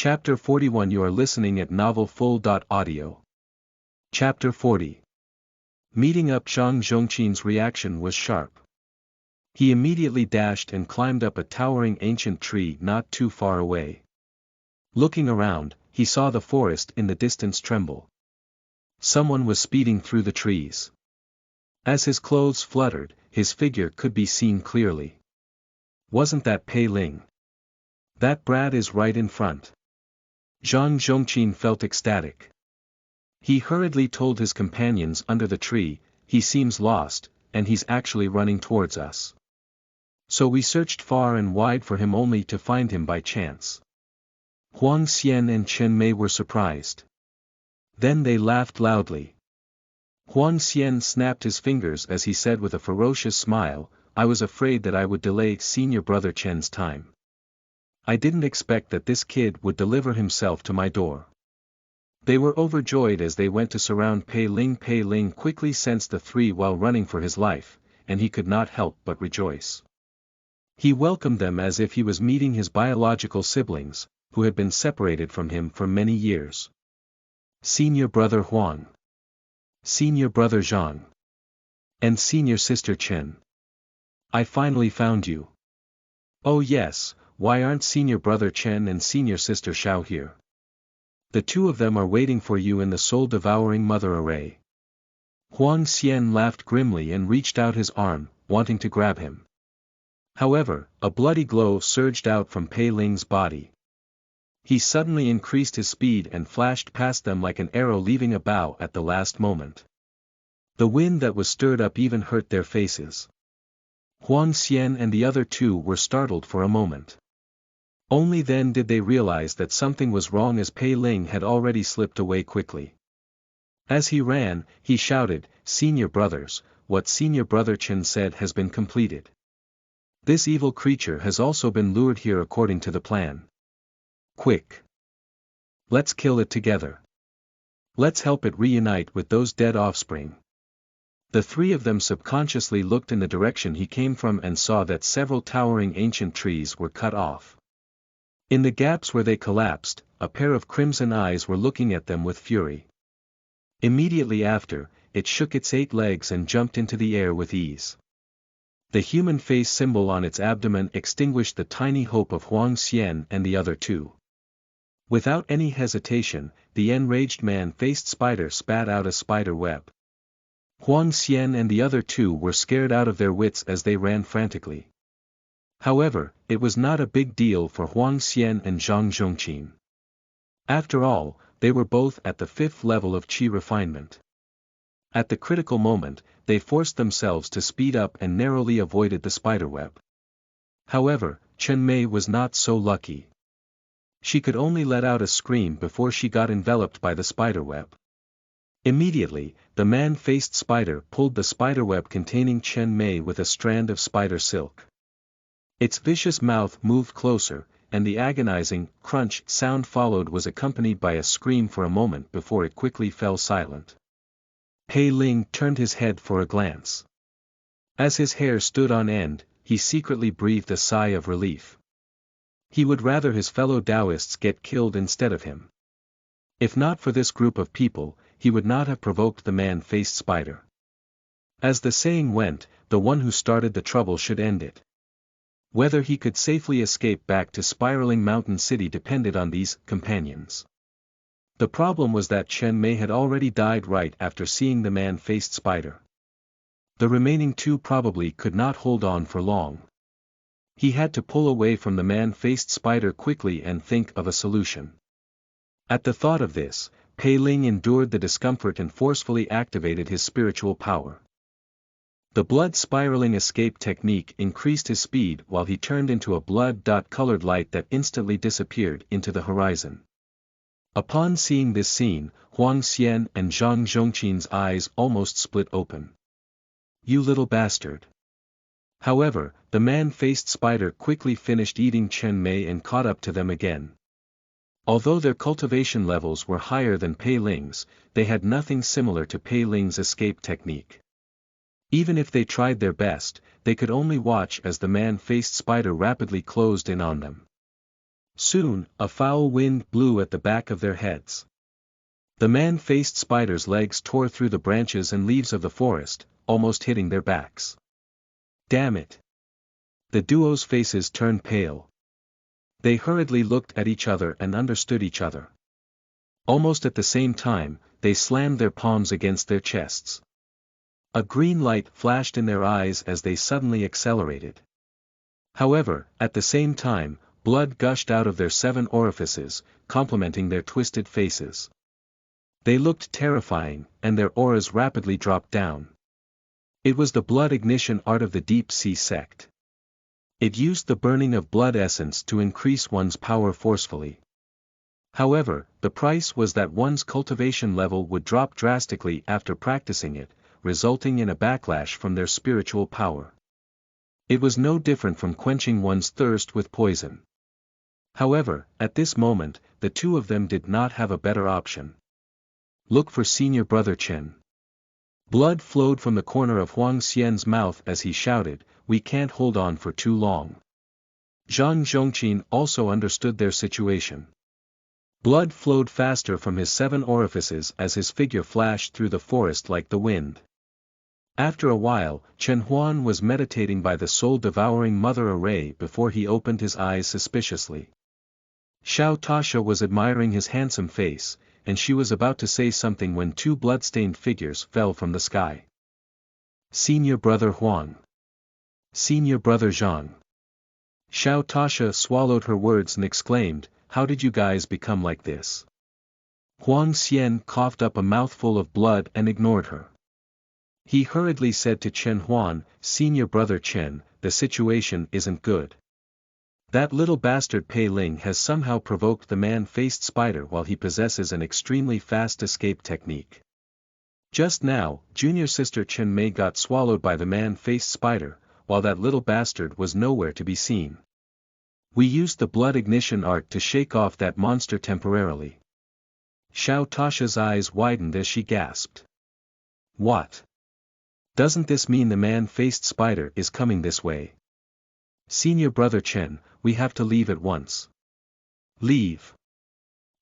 Chapter 41. You are listening at Novel Full. Audio. Chapter 40. Meeting up. Zhang Zhongqin's reaction was sharp. He immediately dashed and climbed up a towering ancient tree not too far away. Looking around, he saw the forest in the distance tremble. Someone was speeding through the trees. As his clothes fluttered, his figure could be seen clearly. Wasn't that Pei Ling? That brat is right in front. Zhang Zhongqin felt ecstatic. He hurriedly told his companions under the tree, "He seems lost, and he's actually running towards us." So we searched far and wide for him only to find him by chance. Huang Xian and Chen Mei were surprised. Then they laughed loudly. Huang Xian snapped his fingers as he said with a ferocious smile, "I was afraid that I would delay senior brother Chen's time. I didn't expect that this kid would deliver himself to my door." They were overjoyed as they went to surround Pei Ling. Pei Ling quickly sensed the three while running for his life, and he could not help but rejoice. He welcomed them as if he was meeting his biological siblings, who had been separated from him for many years. "Senior brother Huang. Senior brother Zhang. And senior sister Chen. I finally found you. Oh yes, why aren't senior brother Chen and senior sister Xiao here? The two of them are waiting for you in the soul-devouring mother array." Huang Xian laughed grimly and reached out his arm, wanting to grab him. However, a bloody glow surged out from Pei Ling's body. He suddenly increased his speed and flashed past them like an arrow leaving a bow at the last moment. The wind that was stirred up even hurt their faces. Huang Xian and the other two were startled for a moment. Only then did they realize that something was wrong as Pei Ling had already slipped away quickly. As he ran, he shouted, "Senior brothers, what senior brother Chen said has been completed. This evil creature has also been lured here according to the plan. Quick! Let's kill it together. Let's help it reunite with those dead offspring." The three of them subconsciously looked in the direction he came from and saw that several towering ancient trees were cut off. In the gaps where they collapsed, a pair of crimson eyes were looking at them with fury. Immediately after, it shook its 8 legs and jumped into the air with ease. The human face symbol on its abdomen extinguished the tiny hope of Huang Xian and the other two. Without any hesitation, the enraged man-faced spider spat out a spider web. Huang Xian and the other two were scared out of their wits as they ran frantically. However, it was not a big deal for Huang Xian and Zhang Zhongqin. After all, they were both at the 5th level of qi refinement. At the critical moment, they forced themselves to speed up and narrowly avoided the spiderweb. However, Chen Mei was not so lucky. She could only let out a scream before she got enveloped by the spiderweb. Immediately, the man-faced spider pulled the spiderweb containing Chen Mei with a strand of spider silk. Its vicious mouth moved closer, and the agonizing, crunch sound followed was accompanied by a scream for a moment before it quickly fell silent. Pei Ling turned his head for a glance. As his hair stood on end, he secretly breathed a sigh of relief. He would rather his fellow Taoists get killed instead of him. If not for this group of people, he would not have provoked the man-faced spider. As the saying went, the one who started the trouble should end it. Whether he could safely escape back to Spiraling Mountain City depended on these companions. The problem was that Chen Mei had already died right after seeing the man-faced spider. The remaining two probably could not hold on for long. He had to pull away from the man-faced spider quickly and think of a solution. At the thought of this, Pei Ling endured the discomfort and forcefully activated his spiritual power. The blood-spiraling escape technique increased his speed while he turned into a blood-colored light that instantly disappeared into the horizon. Upon seeing this scene, Huang Xian and Zhang Zhongqin's eyes almost split open. "You little bastard." However, the man-faced spider quickly finished eating Chen Mei and caught up to them again. Although their cultivation levels were higher than Pei Ling's, they had nothing similar to Pei Ling's escape technique. Even if they tried their best, they could only watch as the man-faced spider rapidly closed in on them. Soon, a foul wind blew at the back of their heads. The man-faced spider's legs tore through the branches and leaves of the forest, almost hitting their backs. Damn it! The duo's faces turned pale. They hurriedly looked at each other and understood each other. Almost at the same time, they slammed their palms against their chests. A green light flashed in their eyes as they suddenly accelerated. However, at the same time, blood gushed out of their 7 orifices, complementing their twisted faces. They looked terrifying, and their auras rapidly dropped down. It was the blood ignition art of the deep sea sect. It used the burning of blood essence to increase one's power forcefully. However, the price was that one's cultivation level would drop drastically after practicing it, resulting in a backlash from their spiritual power. It was no different from quenching one's thirst with poison. However, at this moment, the two of them did not have a better option. Look for Senior Brother Chen. Blood flowed from the corner of Huang Xian's mouth as he shouted, "We can't hold on for too long." Zhang Zhongqin also understood their situation. Blood flowed faster from his 7 orifices as his figure flashed through the forest like the wind. After a while, Chen Huan was meditating by the soul-devouring mother array before he opened his eyes suspiciously. Xiao Tasha was admiring his handsome face, and she was about to say something when 2 blood-stained figures fell from the sky. Senior Brother Huang. Senior Brother Zhang. Xiao Tasha swallowed her words and exclaimed, "How did you guys become like this?" Huang Xian coughed up a mouthful of blood and ignored her. He hurriedly said to Chen Huan, "Senior Brother Chen, the situation isn't good. That little bastard Pei Ling has somehow provoked the man-faced spider while he possesses an extremely fast escape technique. Just now, junior sister Chen Mei got swallowed by the man-faced spider, while that little bastard was nowhere to be seen. We used the blood ignition art to shake off that monster temporarily." Xiao Tasha's eyes widened as she gasped. "What? Doesn't this mean the man-faced spider is coming this way? Senior Brother Chen, we have to leave at once." "Leave?"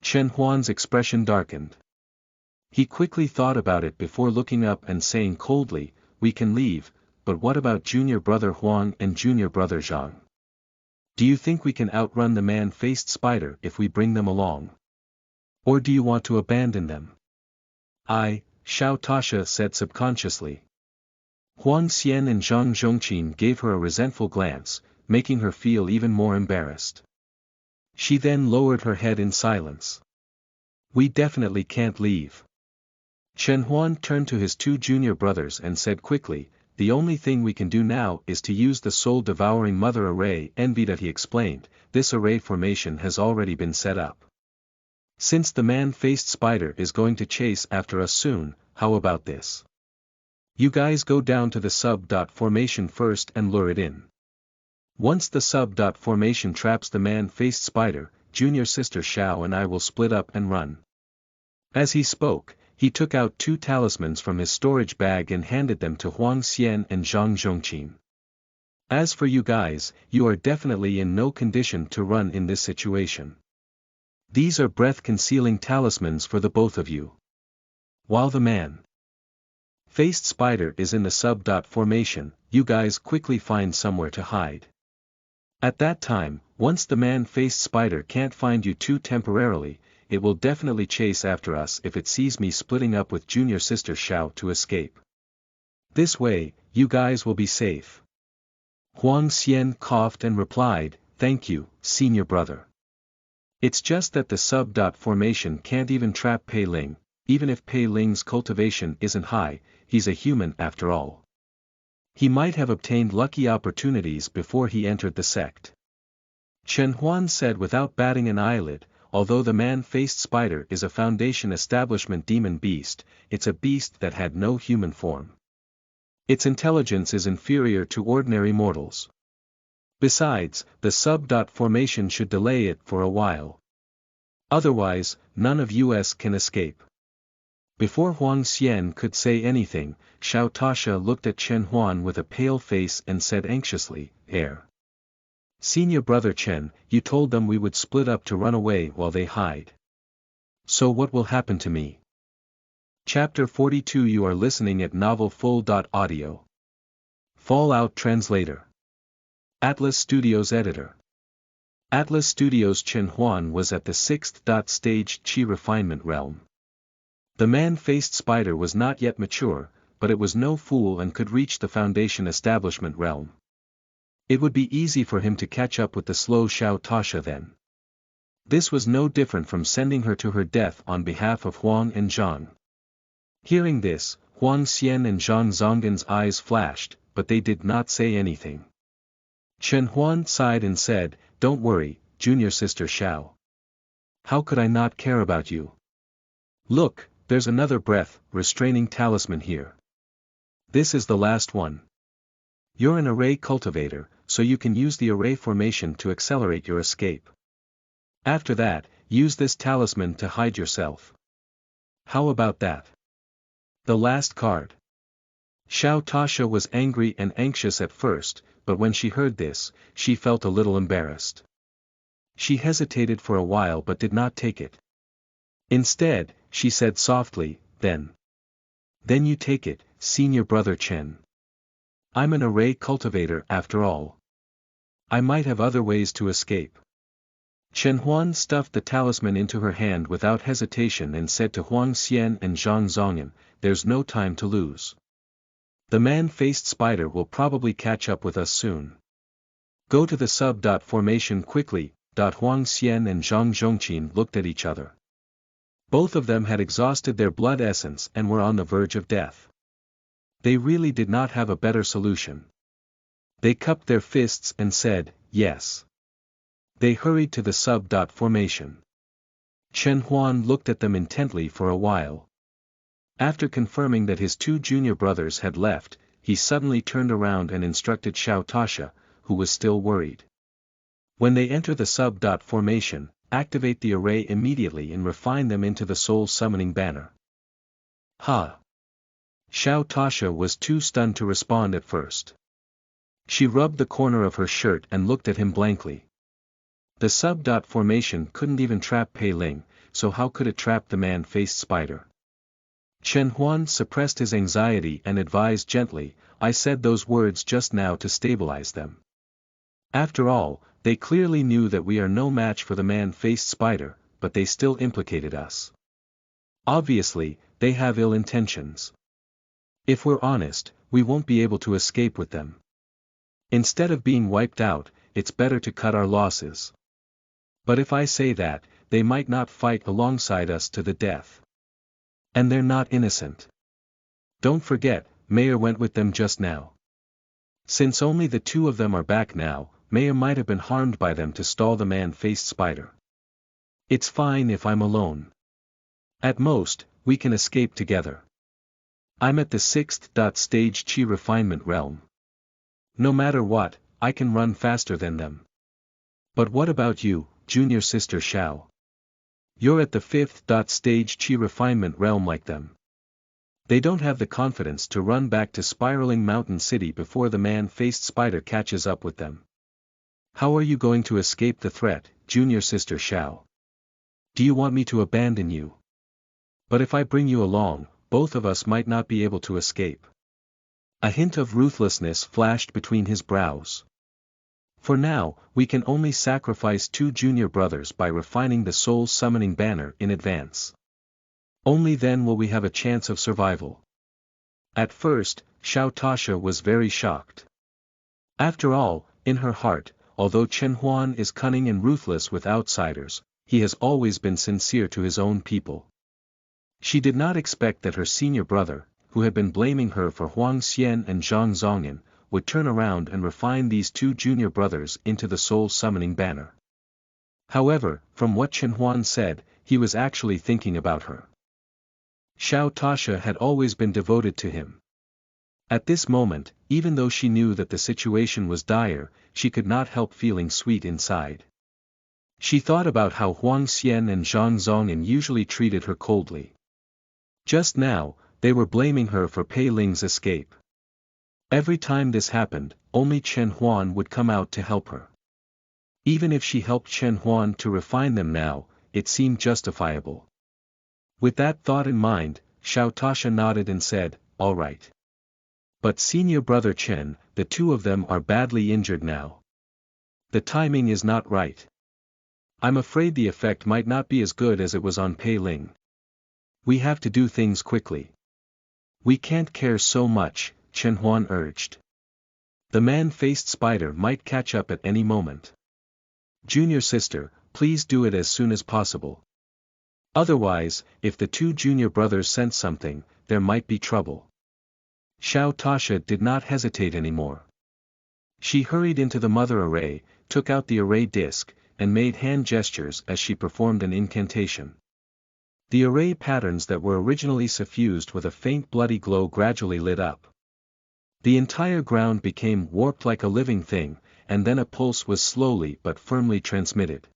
Chen Huan's expression darkened. He quickly thought about it before looking up and saying coldly, "We can leave, but what about Junior Brother Huang and Junior Brother Zhang? Do you think we can outrun the man-faced spider if we bring them along? Or do you want to abandon them?" Xiao Tasha said subconsciously. Huang Xian and Zhang Zhongqin gave her a resentful glance, making her feel even more embarrassed. She then lowered her head in silence. "We definitely can't leave." Chen Huan turned to his 2 junior brothers and said quickly, "The only thing we can do now is to use the soul-devouring mother array." Envied, he explained, "This array formation has already been set up. Since the man-faced spider is going to chase after us soon, how about this? You guys go down to the sub-dot formation first and lure it in. Once the sub-dot formation traps the man-faced spider, junior sister Xiao and I will split up and run." As he spoke, he took out 2 talismans from his storage bag and handed them to Huang Xian and Zhang Zhongqin. "As for you guys, you are definitely in no condition to run in this situation. These are breath-concealing talismans for the both of you. While the man-faced spider is in the sub-dot formation, you guys quickly find somewhere to hide. At that time, once the man-faced spider can't find you 2 temporarily, it will definitely chase after us if it sees me splitting up with junior sister Xiao to escape. This way, you guys will be safe." Huang Xian coughed and replied, "Thank you, senior brother. It's just that the sub-dot formation can't even trap Pei Ling. Even if Pei Ling's cultivation isn't high, he's a human after all. He might have obtained lucky opportunities before he entered the sect." Chen Huan said without batting an eyelid, "Although the man-faced spider is a Foundation establishment demon beast, it's a beast that had no human form. Its intelligence is inferior to ordinary mortals. Besides, the sub-dot formation should delay it for a while. Otherwise, none of us can escape." Before Huang Xian could say anything, Xiao Tasha looked at Chen Huan with a pale face and said anxiously, Senior brother Chen, you told them we would split up to run away while they hide. So what will happen to me? Chapter 42. You are listening at novelfull.audio. Fallout Translator. Atlas Studios Editor. Atlas Studios. Chen Huan was at the 6th stage Qi refinement realm. The man-faced spider was not yet mature, but it was no fool and could reach the Foundation establishment realm. It would be easy for him to catch up with the slow Xiao Tasha then. This was no different from sending her to her death on behalf of Huang and Zhang. Hearing this, Huang Xian and Zhang Zonggen's eyes flashed, but they did not say anything. Chen Huan sighed and said, "Don't worry, junior sister Xiao. How could I not care about you? Look, there's another breath, restraining talisman here. This is the last one. You're an array cultivator, so you can use the array formation to accelerate your escape. After that, use this talisman to hide yourself. How about that?" The last card. Xiao Tasha was angry and anxious at first, but when she heard this, she felt a little embarrassed. She hesitated for a while but did not take it. Instead, she said softly, Then you take it, senior brother Chen. I'm an array cultivator after all. I might have other ways to escape." Chen Huan stuffed the talisman into her hand without hesitation and said to Huang Xian and Zhang Zonggen, "There's no time to lose. The man-faced spider will probably catch up with us soon. Go to the sub-formation quickly." Huang Xian and Zhang Zhongqin looked at each other. Both of them had exhausted their blood essence and were on the verge of death. They really did not have a better solution. They cupped their fists and said, "Yes." They hurried to the sub-formation. Chen Huan looked at them intently for a while. After confirming that his two junior brothers had left, he suddenly turned around and instructed Xiao Tasha, who was still worried. When they enter the sub-formation, activate the array immediately and refine them into the soul summoning banner. Ha! Xiao Tasha was too stunned to respond at first. She rubbed the corner of her shirt and looked at him blankly. The sub-formation couldn't even trap Pei Ling, so how could it trap the man-faced spider? Chen Huan suppressed his anxiety and advised gently, "I said those words just now to stabilize them. After all, they clearly knew that we are no match for the man-faced spider, but they still implicated us. Obviously, they have ill intentions. If we're honest, we won't be able to escape with them. Instead of being wiped out, it's better to cut our losses. But if I say that, they might not fight alongside us to the death. And they're not innocent. Don't forget, Mayor went with them just now. Since only the two of them are back now, Mayor might have been harmed by them to stall the man-faced spider. It's fine if I'm alone. At most, we can escape together. I'm at the 6th stage Qi refinement realm. No matter what, I can run faster than them. But what about you, junior sister Xiao? You're at the 5th stage Qi refinement realm like them. They don't have the confidence to run back to Spiraling Mountain City before the man-faced spider catches up with them. How are you going to escape the threat, junior sister Xiao? Do you want me to abandon you? But if I bring you along, both of us might not be able to escape." A hint of ruthlessness flashed between his brows. "For now, we can only sacrifice two junior brothers by refining the soul summoning banner in advance. Only then will we have a chance of survival." At first, Xiao Tasha was very shocked. After all, in her heart, although Chen Huan is cunning and ruthless with outsiders, he has always been sincere to his own people. She did not expect that her senior brother, who had been blaming her for Huang Xian and Zhang Zongyan, would turn around and refine these two junior brothers into the soul summoning banner. However, from what Chen Huan said, he was actually thinking about her. Xiao Tasha had always been devoted to him. At this moment, even though she knew that the situation was dire, she could not help feeling sweet inside. She thought about how Huang Xian and Zhang Zongyan usually treated her coldly. Just now, they were blaming her for Pei Ling's escape. Every time this happened, only Chen Huan would come out to help her. Even if she helped Chen Huan to refine them now, it seemed justifiable. With that thought in mind, Xiao Tasha nodded and said, "All right. But senior brother Chen, the two of them are badly injured now. The timing is not right. I'm afraid the effect might not be as good as it was on Pei Ling. We have to do things quickly. We can't care so much," Chen Huan urged. "The man-faced spider might catch up at any moment. Junior sister, please do it as soon as possible. Otherwise, if the two junior brothers sense something, there might be trouble." Xiao Tasha did not hesitate anymore. She hurried into the mother array, took out the array disc, and made hand gestures as she performed an incantation. The array patterns that were originally suffused with a faint bloody glow gradually lit up. The entire ground became warped like a living thing, and then a pulse was slowly but firmly transmitted.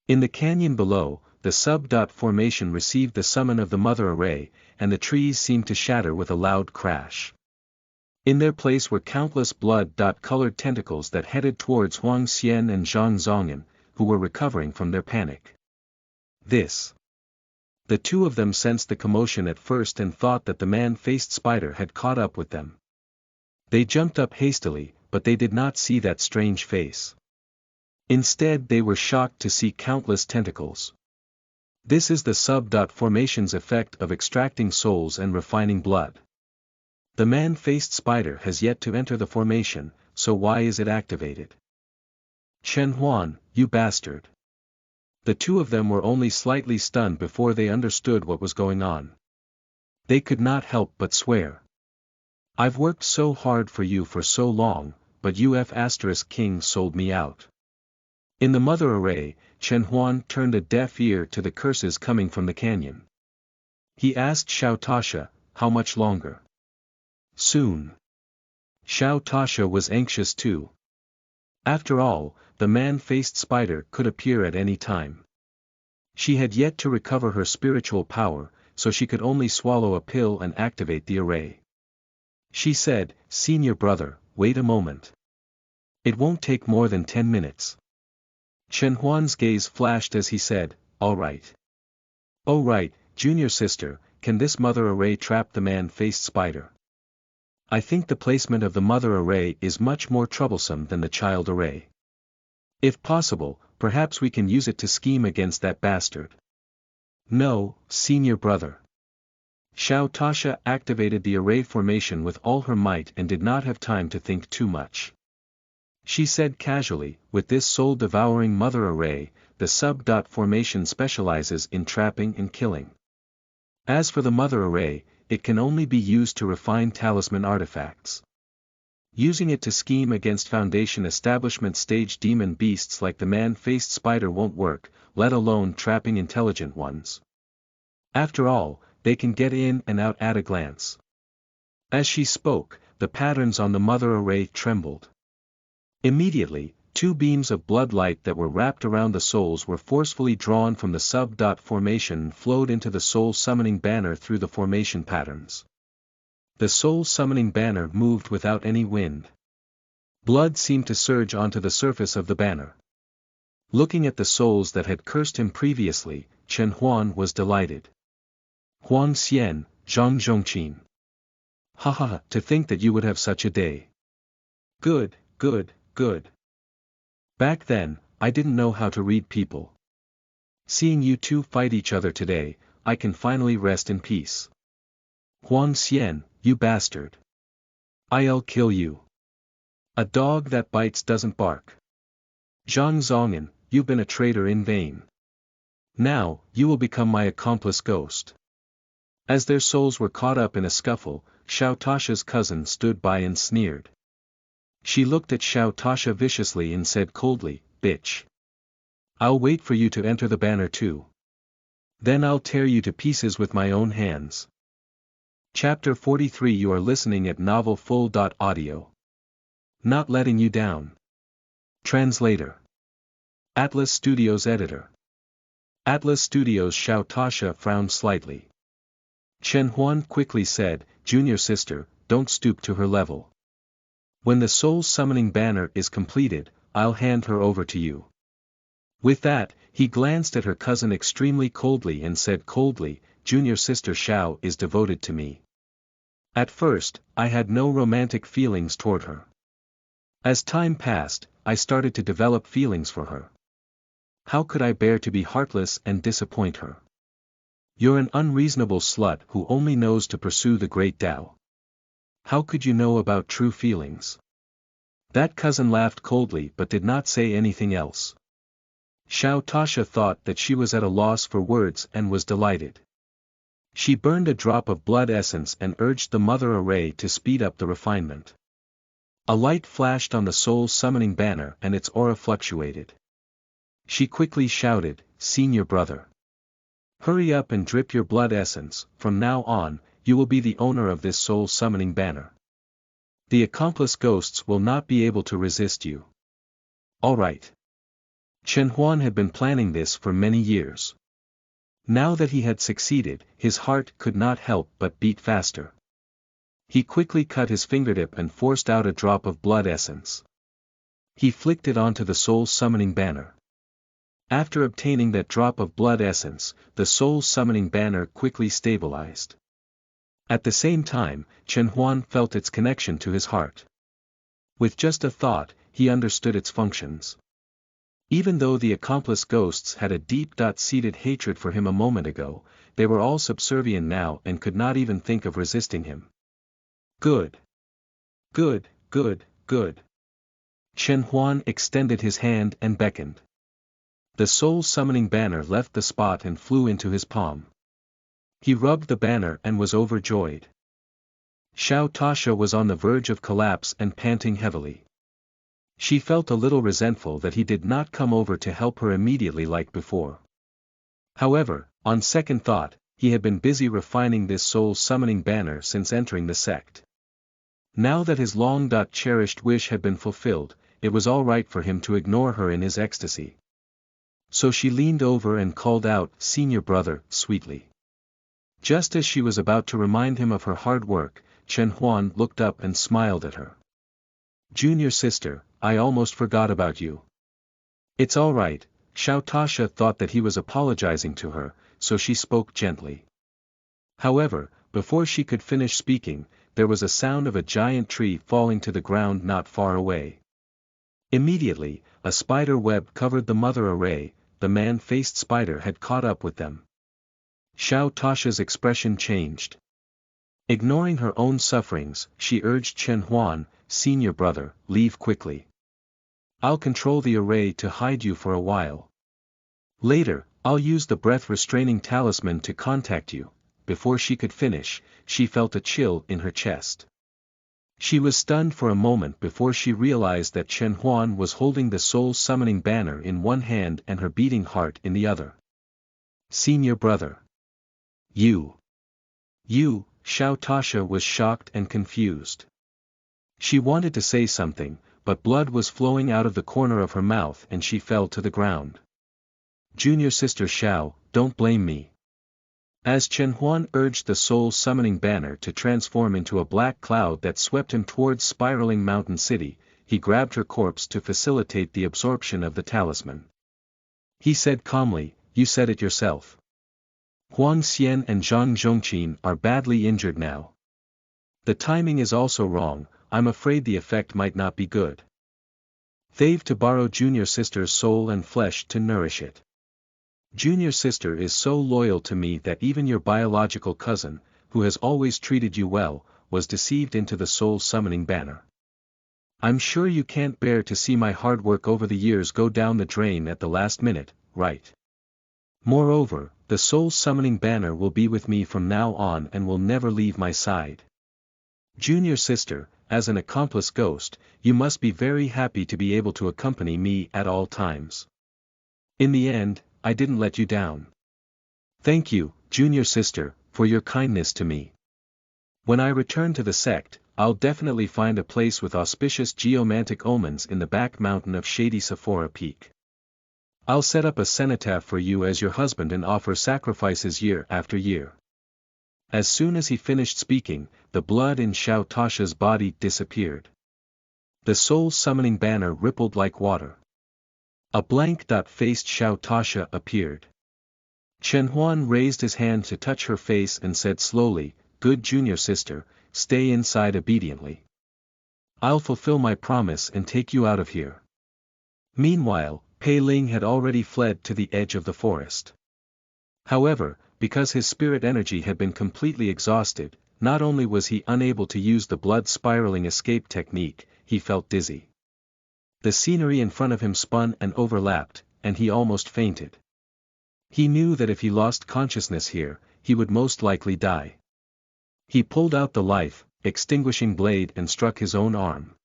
In the canyon below, the sub-dot formation received the summon of the mother array, and the trees seemed to shatter with a loud crash. In their place were countless blood-colored tentacles that headed towards Huang Xian and Zhang Zongan, who were recovering from their panic. The two of them sensed the commotion at first and thought that the man-faced spider had caught up with them. They jumped up hastily, but they did not see that strange face. Instead they were shocked to see countless tentacles. This is the sub-dot formation's effect of extracting souls and refining blood. The man-faced spider has yet to enter the formation, so why is it activated? Chen Huan, you bastard. The two of them were only slightly stunned before they understood what was going on. They could not help but swear. I've worked so hard for you for so long, but King sold me out. In the mother array, Chen Huan turned a deaf ear to the curses coming from the canyon. He asked Xiao Tasha, how much longer? Soon. Xiao Tasha was anxious too. After all, the man-faced spider could appear at any time. She had yet to recover her spiritual power, so she could only swallow a pill and activate the array. She said, "Senior brother, wait a moment. It won't take more than 10 minutes. Chen Huan's gaze flashed as he said, "All right." "Oh right, junior sister, can this mother array trap the man-faced spider?" "I think the placement of the mother array is much more troublesome than the child array. If possible, perhaps we can use it to scheme against that bastard." "No, senior brother." Xiao Tasha activated the array formation with all her might and did not have time to think too much. She said casually, with this soul-devouring mother array, the sub-dot formation specializes in trapping and killing. As for the mother array, it can only be used to refine talisman artifacts. Using it to scheme against Foundation establishment stage demon beasts like the man-faced spider won't work, let alone trapping intelligent ones. After all, they can get in and out at a glance. As she spoke, the patterns on the mother array trembled. Immediately, two beams of blood light that were wrapped around the souls were forcefully drawn from the sub-dot formation and flowed into the soul summoning banner through the formation patterns. The soul summoning banner moved without any wind. Blood seemed to surge onto the surface of the banner. Looking at the souls that had cursed him previously, Chen Huan was delighted. "Huang Xian, Zhang Zhongqin. Ha, to think that you would have such a day. Good, good, good. Back then, I didn't know how to read people. Seeing you two fight each other today, I can finally rest in peace. Huang Xian, you bastard. I'll kill you. A dog that bites doesn't bark. Zhang Zongan, you've been a traitor in vain. Now, you will become my accomplice ghost." As their souls were caught up in a scuffle, Xiao Tasha's cousin stood by and sneered. She looked at Xiao Tasha viciously and said coldly, "Bitch. I'll wait for you to enter the banner too. Then I'll tear you to pieces with my own hands." Chapter 43. You are listening at novelfull.audio. Not letting you down. Translator. Atlas Studios Editor. Atlas Studios. Xiao Tasha frowned slightly. Chen Huan quickly said, "Junior sister, don't stoop to her level. When the soul summoning banner is completed, I'll hand her over to you. With that, he glanced at her cousin extremely coldly and said coldly, Junior sister Xiao is devoted to me. At first, I had no romantic feelings toward her. As time passed, I started to develop feelings for her. How could I bear to be heartless and disappoint her? You're an unreasonable slut who only knows to pursue the great Tao. How could you know about true feelings? That cousin laughed coldly but did not say anything else. Xiao Tasha thought that she was at a loss for words and was delighted. She burned a drop of blood essence and urged the Mother Array to speed up the refinement. A light flashed on the soul summoning banner and its aura fluctuated. She quickly shouted, Senior brother. Hurry up and drip your blood essence, from now on, you will be the owner of this soul summoning banner. The accomplice ghosts will not be able to resist you. All right. Chen Huan had been planning this for many years. Now that he had succeeded, his heart could not help but beat faster. He quickly cut his fingertip and forced out a drop of blood essence. He flicked it onto the soul summoning banner. After obtaining that drop of blood essence, the soul summoning banner quickly stabilized. At the same time, Chen Huan felt its connection to his heart. With just a thought, he understood its functions. Even though the accomplice ghosts had a deep-seated hatred for him a moment ago, they were all subservient now and could not even think of resisting him. Good. Good, good, good. Chen Huan extended his hand and beckoned. The soul summoning banner left the spot and flew into his palm. He rubbed the banner and was overjoyed. Xiao Tasha was on the verge of collapse and panting heavily. She felt a little resentful that he did not come over to help her immediately like before. However, on second thought, he had been busy refining this soul summoning banner since entering the sect. Now that his long-cherished wish had been fulfilled, it was all right for him to ignore her in his ecstasy. So she leaned over and called out, Senior brother, sweetly. Just as she was about to remind him of her hard work, Chen Huan looked up and smiled at her. Junior sister, I almost forgot about you. It's all right. Xiao Tasha thought that he was apologizing to her, so she spoke gently. However, before she could finish speaking, there was a sound of a giant tree falling to the ground not far away. Immediately, a spider web covered the Mother Array. The man-faced spider had caught up with them. Xiao Tasha's expression changed. Ignoring her own sufferings, she urged Chen Huan, Senior brother, leave quickly. I'll control the array to hide you for a while. Later, I'll use the breath-restraining talisman to contact you. Before she could finish, she felt a chill in her chest. She was stunned for a moment before she realized that Chen Huan was holding the soul-summoning banner in one hand and her beating heart in the other. Senior brother. You, Xiao Tasha was shocked and confused. She wanted to say something, but blood was flowing out of the corner of her mouth and she fell to the ground. Junior sister Xiao, don't blame me. As Chen Huan urged the soul-summoning banner to transform into a black cloud that swept him towards spiraling Mountain City, he grabbed her corpse to facilitate the absorption of the talisman. He said calmly, you said it yourself. Huang Xian and Zhang Zhongqin are badly injured now. The timing is also wrong, I'm afraid the effect might not be good. They've to borrow junior sister's soul and flesh to nourish it. Junior sister is so loyal to me that even your biological cousin, who has always treated you well, was deceived into the soul-summoning banner. I'm sure you can't bear to see my hard work over the years go down the drain at the last minute, right? Moreover, the soul-summoning banner will be with me from now on and will never leave my side. Junior sister, as an accomplice ghost, you must be very happy to be able to accompany me at all times. In the end, I didn't let you down. Thank you, junior sister, for your kindness to me. When I return to the sect, I'll definitely find a place with auspicious geomantic omens in the back mountain of shady Sephora Peak. I'll set up a cenotaph for you as your husband and offer sacrifices year after year. As soon as he finished speaking, the blood in Xiao Tasha's body disappeared. The soul-summoning banner rippled like water. A blank-faced Xiao Tasha appeared. Chen Huan raised his hand to touch her face and said slowly, "Good junior sister, stay inside obediently. I'll fulfill my promise and take you out of here." Meanwhile, Pei Ling had already fled to the edge of the forest. However, because his spirit energy had been completely exhausted, not only was he unable to use the blood-spiraling escape technique, he felt dizzy. The scenery in front of him spun and overlapped, and he almost fainted. He knew that if he lost consciousness here, he would most likely die. He pulled out the life-extinguishing blade and struck his own arm.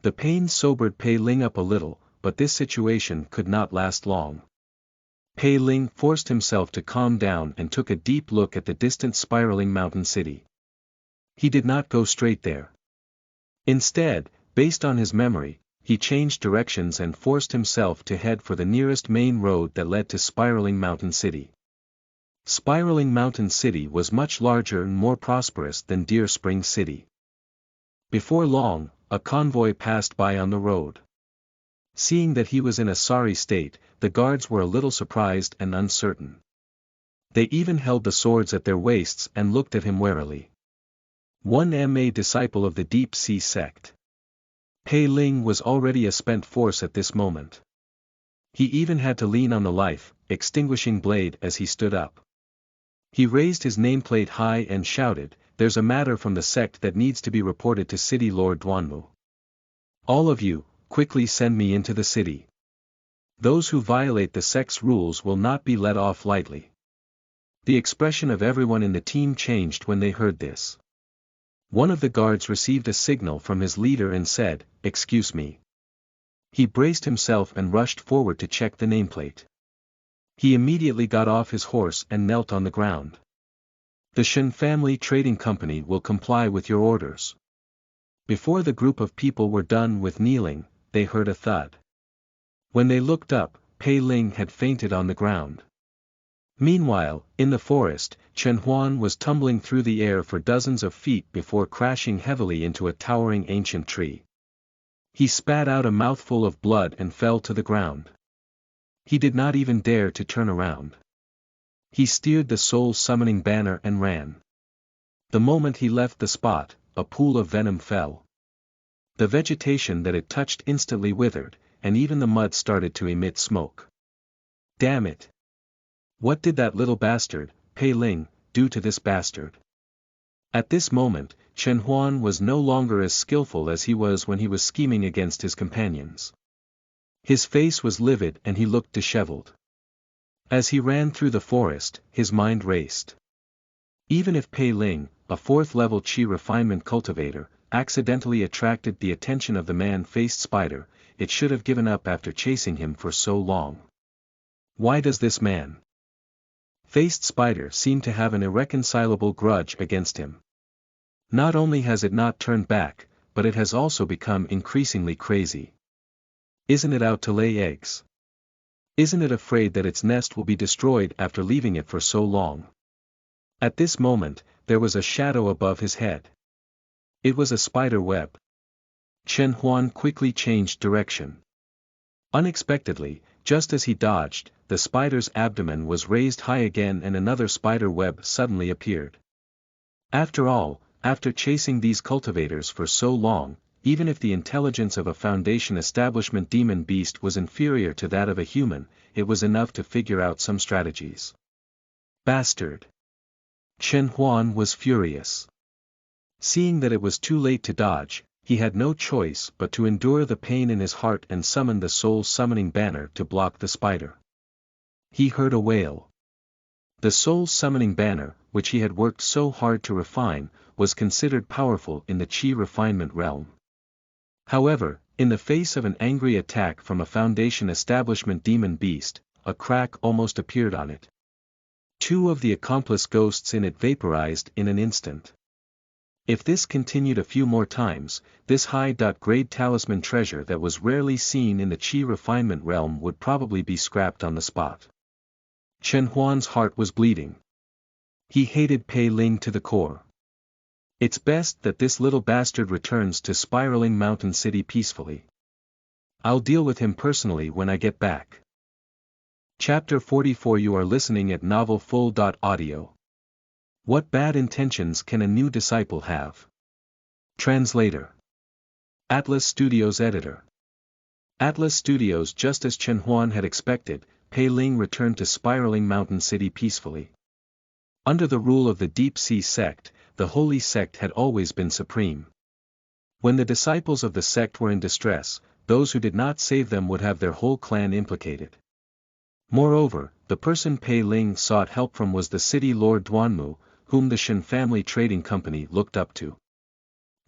The pain sobered Pei Ling up a little, but this situation could not last long. Pei Ling forced himself to calm down and took a deep look at the distant spiraling mountain city. He did not go straight there. Instead, based on his memory, he changed directions and forced himself to head for the nearest main road that led to Spiraling Mountain City. Spiraling Mountain City was much larger and more prosperous than Deer Spring City. Before long, a convoy passed by on the road. Seeing that he was in a sorry state, the guards were a little surprised and uncertain. They even held the swords at their waists and looked at him warily. One Ma disciple of the Deep Sea sect. Pei Ling was already a spent force at this moment. He even had to lean on the life-extinguishing blade as he stood up. He raised his nameplate high and shouted, "There's a matter from the sect that needs to be reported to City Lord Duanmu. All of you, quickly send me into the city. Those who violate the sect's rules will not be let off lightly." The expression of everyone in the team changed when they heard this. One of the guards received a signal from his leader and said, "Excuse me." He braced himself and rushed forward to check the nameplate. He immediately got off his horse and knelt on the ground. "The Shen Family Trading Company will comply with your orders." Before the group of people were done with kneeling, they heard a thud. When they looked up, Pei Ling had fainted on the ground. Meanwhile, in the forest, Chen Huan was tumbling through the air for dozens of feet before crashing heavily into a towering ancient tree. He spat out a mouthful of blood and fell to the ground. He did not even dare to turn around. He steered the soul-summoning banner and ran. The moment he left the spot, a pool of venom fell. The vegetation that it touched instantly withered, and even the mud started to emit smoke. Damn it! What did that little bastard, Pei Ling, do to this bastard? At this moment, Chen Huan was no longer as skillful as he was when he was scheming against his companions. His face was livid and he looked disheveled. As he ran through the forest, his mind raced. Even if Pei Ling, a fourth-level Qi refinement cultivator, accidentally attracted the attention of the man-faced spider, it should have given up after chasing him for so long. Why does this man-faced spider seem to have an irreconcilable grudge against him? Not only has it not turned back, but it has also become increasingly crazy. Isn't it out to lay eggs? Isn't it afraid that its nest will be destroyed after leaving it for so long? At this moment, there was a shadow above his head. It was a spider web. Chen Huan quickly changed direction. Unexpectedly, just as he dodged, the spider's abdomen was raised high again and another spider web suddenly appeared. After all, after chasing these cultivators for so long, even if the intelligence of a Foundation establishment demon beast was inferior to that of a human, it was enough to figure out some strategies. Bastard! Chen Huan was furious. Seeing that it was too late to dodge, he had no choice but to endure the pain in his heart and summon the soul-summoning banner to block the spider. He heard a wail. The soul-summoning banner, which he had worked so hard to refine, was considered powerful in the Qi refinement realm. However, in the face of an angry attack from a Foundation establishment demon beast, a crack almost appeared on it. Two of the accomplice ghosts in it vaporized in an instant. If this continued a few more times, this high-grade talisman treasure that was rarely seen in the Qi refinement realm would probably be scrapped on the spot. Chen Huan's heart was bleeding. He hated Pei Ling to the core. It's best that this little bastard returns to Spiraling Mountain City peacefully. I'll deal with him personally when I get back. Chapter 44. You are listening at novelfull.audio. What bad intentions can a new disciple have? Translator. Atlas Studios Editor. Atlas Studios. Just as Chen Huan had expected, Pei Ling returned to Spiraling Mountain City peacefully. Under the rule of the Deep Sea Sect, the Holy Sect had always been supreme. When the disciples of the sect were in distress, those who did not save them would have their whole clan implicated. Moreover, the person Pei Ling sought help from was the city lord Duanmu, whom the Shen family trading company looked up to.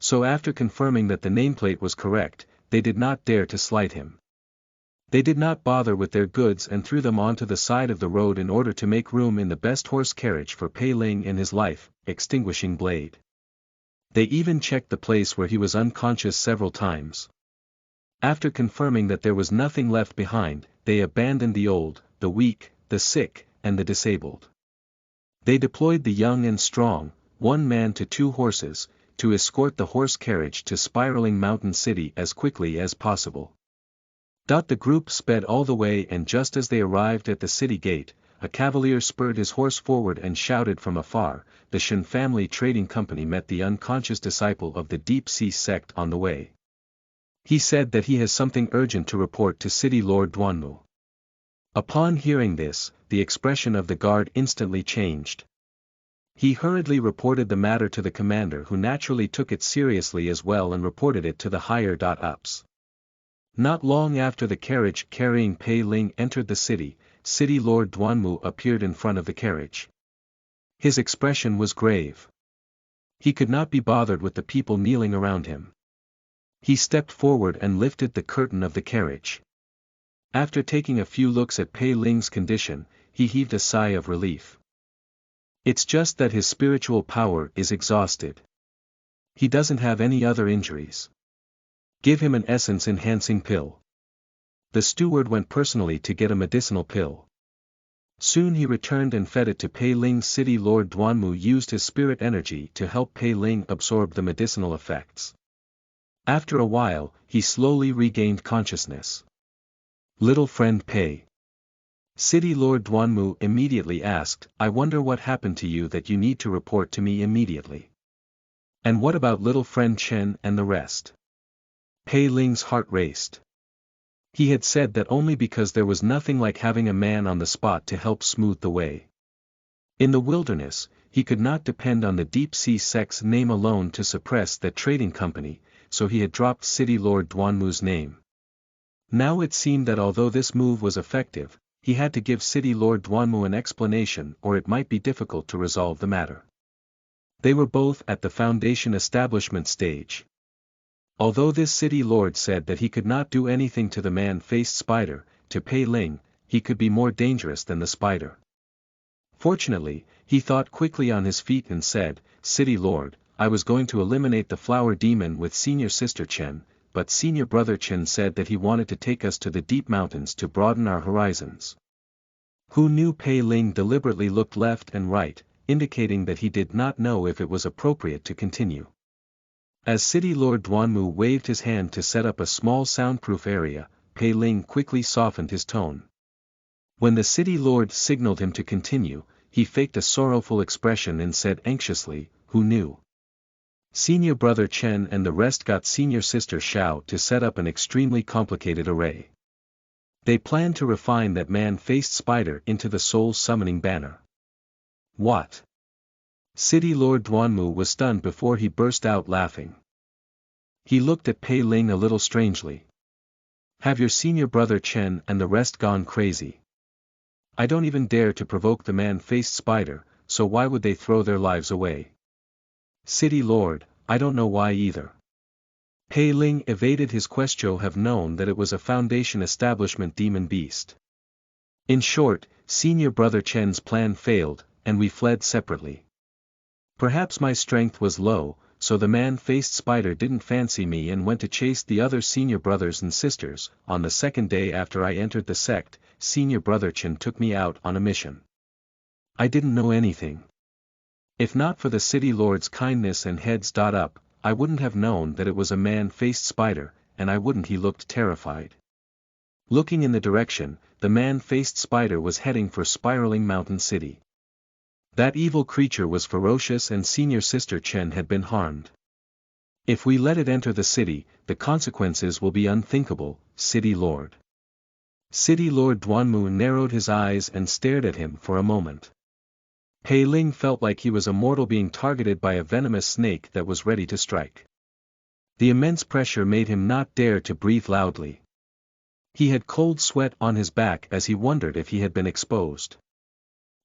So after confirming that the nameplate was correct, they did not dare to slight him. They did not bother with their goods and threw them onto the side of the road in order to make room in the best horse carriage for Pei Ling in his life-extinguishing blade. They even checked the place where he was unconscious several times. After confirming that there was nothing left behind, they abandoned the old, the weak, the sick, and the disabled. They deployed the young and strong, 1 man to 2 horses, to escort the horse carriage to Spiraling Mountain City as quickly as possible. The group sped all the way, and just as they arrived at the city gate, a cavalier spurred his horse forward and shouted from afar, "The Shen family trading company met the unconscious disciple of the Deep Sea Sect on the way. He said that he has something urgent to report to City Lord Duanmu." Upon hearing this, the expression of the guard instantly changed. He hurriedly reported the matter to the commander, who naturally took it seriously as well and reported it to the higher-ups. Not long after the carriage carrying Pei Ling entered the city, City Lord Duanmu appeared in front of the carriage. His expression was grave. He could not be bothered with the people kneeling around him. He stepped forward and lifted the curtain of the carriage. After taking a few looks at Pei Ling's condition, he heaved a sigh of relief. It's just that his spiritual power is exhausted. He doesn't have any other injuries. Give him an essence-enhancing pill. The steward went personally to get a medicinal pill. Soon he returned and fed it to Pei Ling's city. Lord Duanmu used his spirit energy to help Pei Ling absorb the medicinal effects. After a while, he slowly regained consciousness. "Little friend Pei." City Lord Duanmu immediately asked, "I wonder what happened to you that you need to report to me immediately. And what about little friend Chen and the rest?" Pei Ling's heart raced. He had said that only because there was nothing like having a man on the spot to help smooth the way. In the wilderness, he could not depend on the Deep Sea Sect's name alone to suppress that trading company, so he had dropped City Lord Duanmu's name. Now it seemed that although this move was effective, he had to give City Lord Duanmu an explanation, or it might be difficult to resolve the matter. They were both at the foundation establishment stage. Although this city lord said that he could not do anything to the man-faced spider, to Pei Ling, he could be more dangerous than the spider. Fortunately, he thought quickly on his feet and said, "City Lord, I was going to eliminate the flower demon with senior sister Chen, but senior brother Chen said that he wanted to take us to the deep mountains to broaden our horizons." Who knew? Pei Ling deliberately looked left and right, indicating that he did not know if it was appropriate to continue. As City Lord Duanmu waved his hand to set up a small soundproof area, Pei Ling quickly softened his tone. When the City Lord signaled him to continue, he faked a sorrowful expression and said anxiously, "Who knew? Senior brother Chen and the rest got senior sister Xiao to set up an extremely complicated array. They planned to refine that man-faced spider into the soul-summoning banner." "What?" City Lord Duanmu was stunned before he burst out laughing. He looked at Pei Ling a little strangely. "Have your senior brother Chen and the rest gone crazy? I don't even dare to provoke the man-faced spider, so why would they throw their lives away?" "City Lord, I don't know why either." Pei Ling evaded his question. Have known that it was a foundation establishment demon beast. In short, senior brother Chen's plan failed, and we fled separately. Perhaps my strength was low, so the man-faced spider didn't fancy me and went to chase the other senior brothers and sisters. On the second day after I entered the sect, senior brother Chen took me out on a mission. I didn't know anything. If not for the city lord's kindness and heads up, I wouldn't have known that it was a man-faced spider, and I wouldn't he looked terrified. Looking in the direction, the man-faced spider was heading for Spiraling Mountain City. That evil creature was ferocious and Senior Sister Chen had been harmed. If we let it enter the city, the consequences will be unthinkable, City Lord. City Lord Duanmu narrowed his eyes and stared at him for a moment. Pei Ling felt like he was a mortal being targeted by a venomous snake that was ready to strike. The immense pressure made him not dare to breathe loudly. He had cold sweat on his back as he wondered if he had been exposed.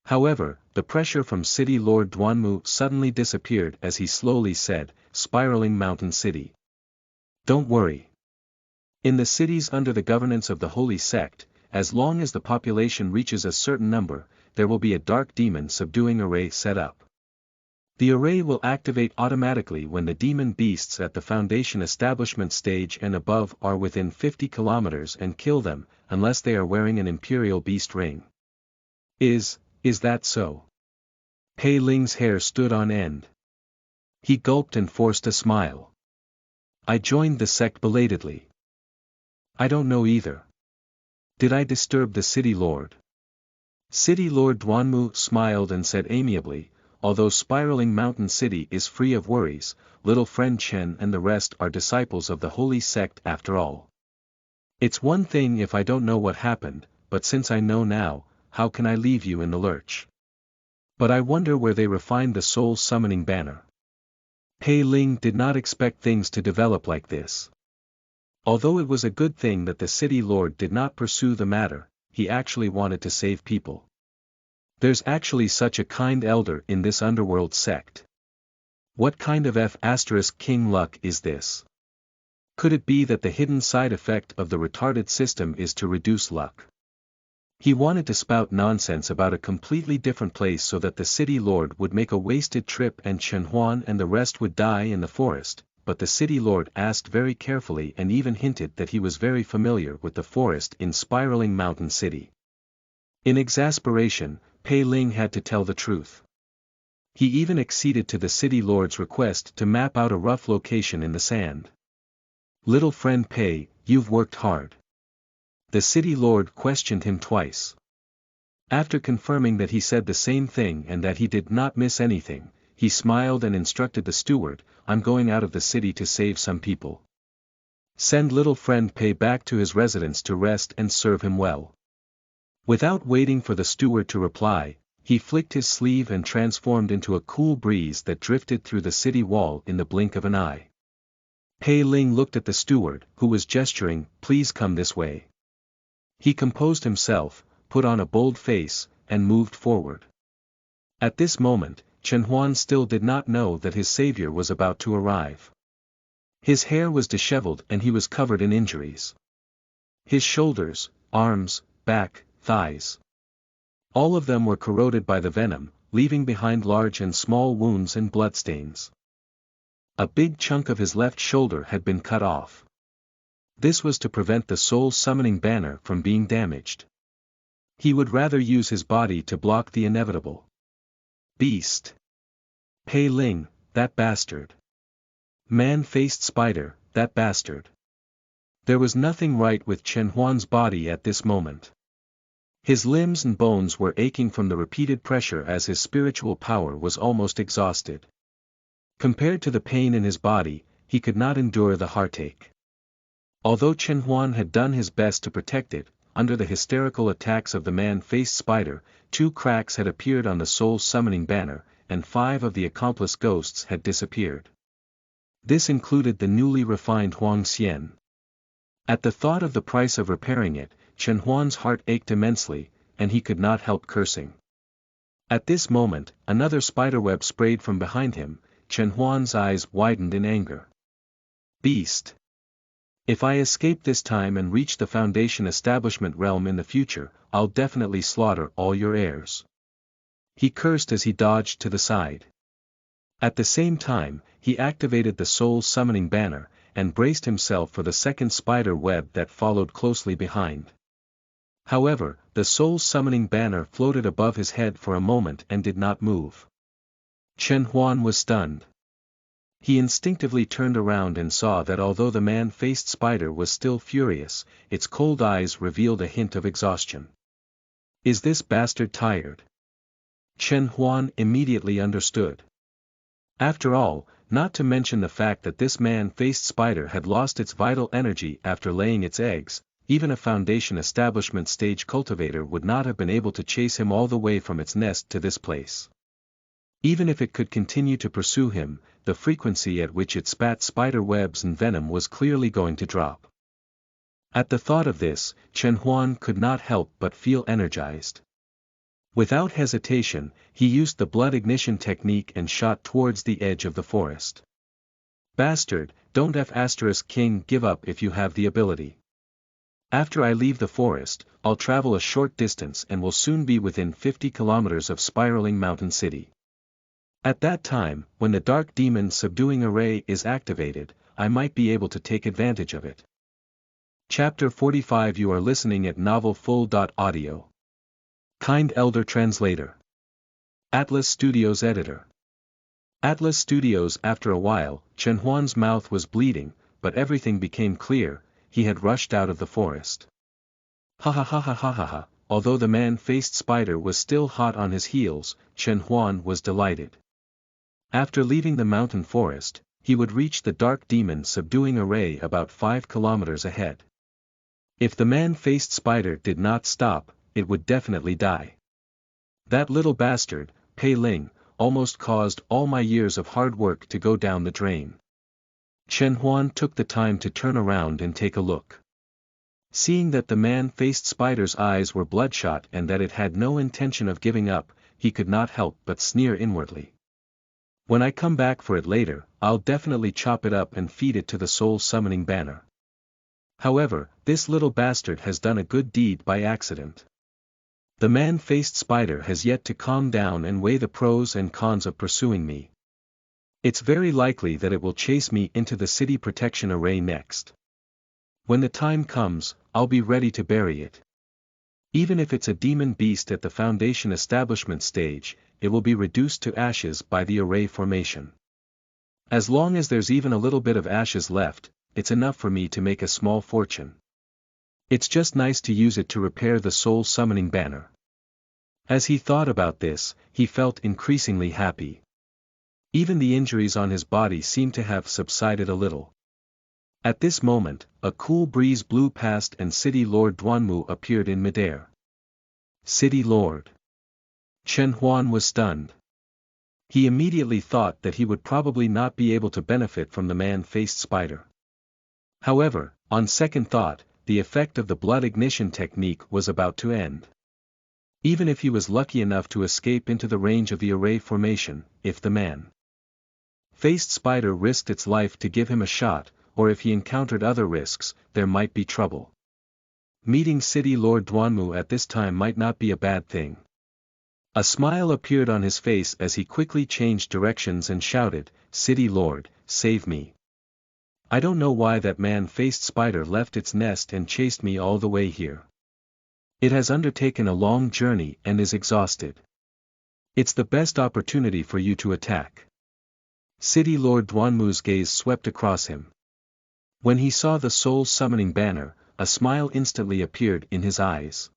However, the pressure from City Lord Duanmu suddenly disappeared as he slowly said, "Spiraling Mountain City. Don't worry. In the cities under the governance of the Holy Sect, as long as the population reaches a certain number, there will be a dark demon subduing array set up. The array will activate automatically when the demon beasts at the Foundation establishment stage and above are within 50 kilometers and kill them, unless they are wearing an Imperial Beast ring." Is that so? Pei Ling's hair stood on end. He gulped and forced a smile. I joined the sect belatedly. I don't know either. Did I disturb the City Lord? City Lord Duanmu smiled and said amiably, although Spiraling Mountain City is free of worries, little friend Chen and the rest are disciples of the Holy Sect after all. It's one thing if I don't know what happened, but since I know now, how can I leave you in the lurch? But I wonder where they refined the soul summoning banner. Pei Ling did not expect things to develop like this. Although it was a good thing that the City Lord did not pursue the matter, he actually wanted to save people. There's actually such a kind elder in this underworld sect. What kind of King luck is this? Could it be that the hidden side effect of the retarded system is to reduce luck? He wanted to spout nonsense about a completely different place so that the City Lord would make a wasted trip and Chen Huan and the rest would die in the forest, but the City Lord asked very carefully and even hinted that he was very familiar with the forest in Spiraling Mountain City. In exasperation, Pei Ling had to tell the truth. He even acceded to the City Lord's request to map out a rough location in the sand. Little friend Pei, you've worked hard. The City Lord questioned him twice. After confirming that he said the same thing and that he did not miss anything, he smiled and instructed the steward, I'm going out of the city to save some people. Send little friend Pei back to his residence to rest and serve him well. Without waiting for the steward to reply, he flicked his sleeve and transformed into a cool breeze that drifted through the city wall in the blink of an eye. Pei Ling looked at the steward, who was gesturing, please come this way. He composed himself, put on a bold face, and moved forward. At this moment, Chen Huan still did not know that his savior was about to arrive. His hair was disheveled and he was covered in injuries. His shoulders, arms, back, thighs. All of them were corroded by the venom, leaving behind large and small wounds and bloodstains. A big chunk of his left shoulder had been cut off. This was to prevent the soul summoning banner from being damaged. He would rather use his body to block the inevitable. Beast. Pei Ling, that bastard. Man-faced spider, that bastard. There was nothing right with Chen Huan's body at this moment. His limbs and bones were aching from the repeated pressure as his spiritual power was almost exhausted. Compared to the pain in his body, he could not endure the heartache. Although Chen Huan had done his best to protect it, under the hysterical attacks of the man-faced spider, 2 cracks had appeared on the soul summoning banner, and 5 of the accomplice ghosts had disappeared. This included the newly refined Huang Xian. At the thought of the price of repairing it, Chen Huan's heart ached immensely, and he could not help cursing. At this moment, another spiderweb sprayed from behind him. Chen Huan's eyes widened in anger. Beast. If I escape this time and reach the Foundation establishment realm in the future, I'll definitely slaughter all your heirs. He cursed as he dodged to the side. At the same time, he activated the soul summoning banner, and braced himself for the second spider web that followed closely behind. However, the soul summoning banner floated above his head for a moment and did not move. Chen Huan was stunned. He instinctively turned around and saw that although the man-faced spider was still furious, its cold eyes revealed a hint of exhaustion. Is this bastard tired? Chen Huan immediately understood. After all, not to mention the fact that this man-faced spider had lost its vital energy after laying its eggs, even a Foundation establishment stage cultivator would not have been able to chase him all the way from its nest to this place. Even if it could continue to pursue him, the frequency at which it spat spider webs and venom was clearly going to drop. At the thought of this, Chen Huan could not help but feel energized. Without hesitation, he used the blood ignition technique and shot towards the edge of the forest. Bastard, don't King give up if you have the ability. After I leave the forest, I'll travel a short distance and will soon be within 50 kilometers of spiraling mountain city. At that time, when the dark demon subduing array is activated, I might be able to take advantage of it. Chapter 45. You are listening at novelfull.audio. Kind Elder Translator. Atlas Studios Editor. Atlas Studios. After a while, Chen Huan's mouth was bleeding, but everything became clear. He had rushed out of the forest. Ha ha ha ha ha ha ha. Although the man-faced spider was still hot on his heels, Chen Huan was delighted. After leaving the mountain forest, he would reach the dark demon subduing array about 5 kilometers ahead. If the man-faced spider did not stop, it would definitely die. That little bastard, Pei Ling, almost caused all my years of hard work to go down the drain. Chen Huan took the time to turn around and take a look. Seeing that the man-faced spider's eyes were bloodshot and that it had no intention of giving up, he could not help but sneer inwardly. When I come back for it later, I'll definitely chop it up and feed it to the soul-summoning banner. However, this little bastard has done a good deed by accident. The man-faced spider has yet to calm down and weigh the pros and cons of pursuing me. It's very likely that it will chase me into the city protection array next. When the time comes, I'll be ready to bury it. Even if it's a demon beast at the Foundation establishment stage, it will be reduced to ashes by the array formation. As long as there's even a little bit of ashes left, it's enough for me to make a small fortune. It's just nice to use it to repair the soul-summoning banner. As he thought about this, he felt increasingly happy. Even the injuries on his body seemed to have subsided a little. At this moment, a cool breeze blew past and City Lord Duanmu appeared in midair. City Lord. Chen Huan was stunned. He immediately thought that he would probably not be able to benefit from the man-faced spider. However, on second thought, the effect of the blood ignition technique was about to end. Even if he was lucky enough to escape into the range of the array formation, if the man-faced spider risked its life to give him a shot, or if he encountered other risks, there might be trouble. Meeting City Lord Duanmu at this time might not be a bad thing. A smile appeared on his face as he quickly changed directions and shouted, "City Lord, save me. I don't know why that man-faced spider left its nest and chased me all the way here. It has undertaken a long journey and is exhausted. It's the best opportunity for you to attack." City Lord Duanmu's gaze swept across him. When he saw the soul-summoning banner, a smile instantly appeared in his eyes.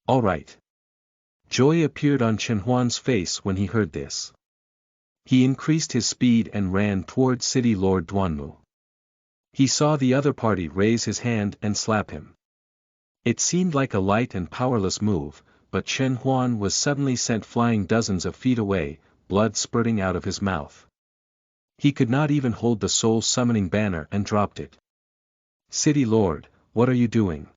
All right. Joy appeared on Chen Huan's face when he heard this. He increased his speed and ran toward City Lord Duanmu. He saw the other party raise his hand and slap him. It seemed like a light and powerless move, but Chen Huan was suddenly sent flying dozens of feet away, blood spurting out of his mouth. He could not even hold the soul-summoning banner and dropped it. "City Lord, what are you doing?"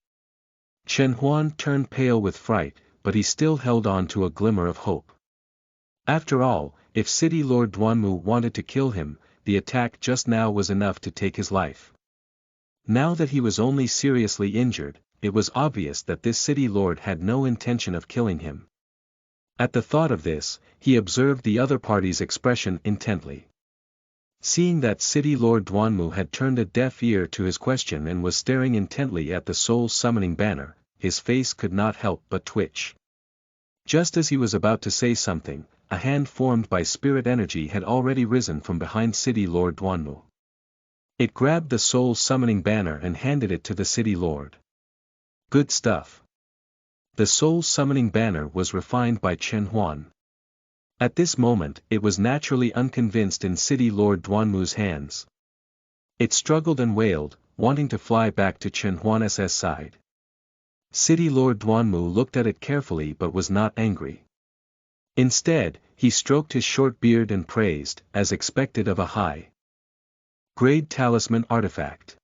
Chen Huan turned pale with fright, but he still held on to a glimmer of hope. After all, if City Lord Duanmu wanted to kill him, the attack just now was enough to take his life. Now that he was only seriously injured, it was obvious that this city lord had no intention of killing him. At the thought of this, he observed the other party's expression intently. Seeing that City Lord Duanmu had turned a deaf ear to his question and was staring intently at the soul-summoning banner, his face could not help but twitch. Just as he was about to say something, a hand formed by spirit energy had already risen from behind City Lord Duanmu. It grabbed the soul summoning banner and handed it to the City Lord. Good stuff. The soul summoning banner was refined by Chen Huan. At this moment, it was naturally unconvinced in City Lord Duanmu's hands. It struggled and wailed, wanting to fly back to Chen Huan's side. City Lord Duanmu looked at it carefully but was not angry. Instead, he stroked his short beard and praised, as expected of a high-grade talisman artifact.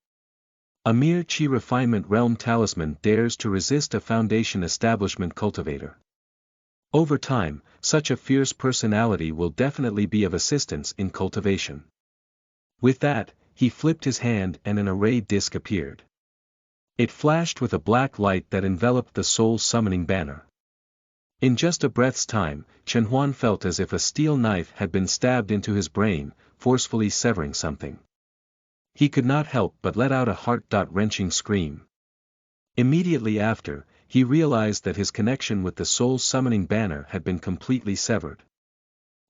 A mere chi refinement realm talisman dares to resist a foundation establishment cultivator. Over time, such a fierce personality will definitely be of assistance in cultivation. With that, he flipped his hand and an array disc appeared. It flashed with a black light that enveloped the soul summoning banner. In just a breath's time, Chen Huan felt as if a steel knife had been stabbed into his brain, forcefully severing something. He could not help but let out a heart-wrenching scream. Immediately after, he realized that his connection with the soul summoning banner had been completely severed.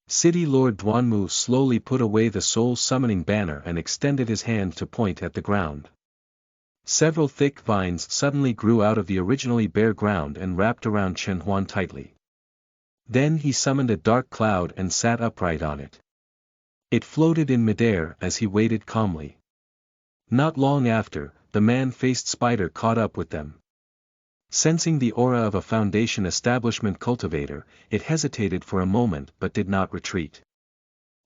City Lord Duanmu slowly put away the soul summoning banner and extended his hand to point at the ground. Several thick vines suddenly grew out of the originally bare ground and wrapped around Chen Huan tightly. Then he summoned a dark cloud and sat upright on it. It floated in midair as he waited calmly. Not long after, the man-faced spider caught up with them. Sensing the aura of a foundation establishment cultivator, it hesitated for a moment but did not retreat.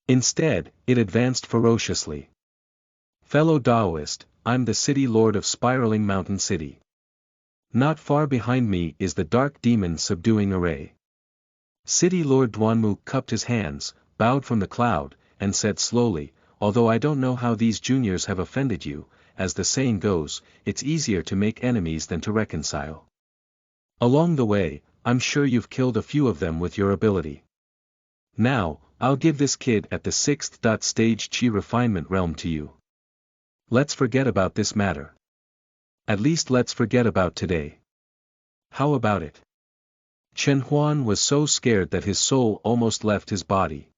Instead, it advanced ferociously. Fellow Taoist, I'm the City Lord of Spiraling Mountain City. Not far behind me is the dark demon subduing array. City Lord Duanmu cupped his hands, bowed from the cloud, and said slowly, although I don't know how these juniors have offended you, as the saying goes, it's easier to make enemies than to reconcile. Along the way, I'm sure you've killed a few of them with your ability. Now, I'll give this kid at the 6th stage Chi refinement realm to you. Let's forget about this matter. At least let's forget about today. How about it? Chen Huan was so scared that his soul almost left his body.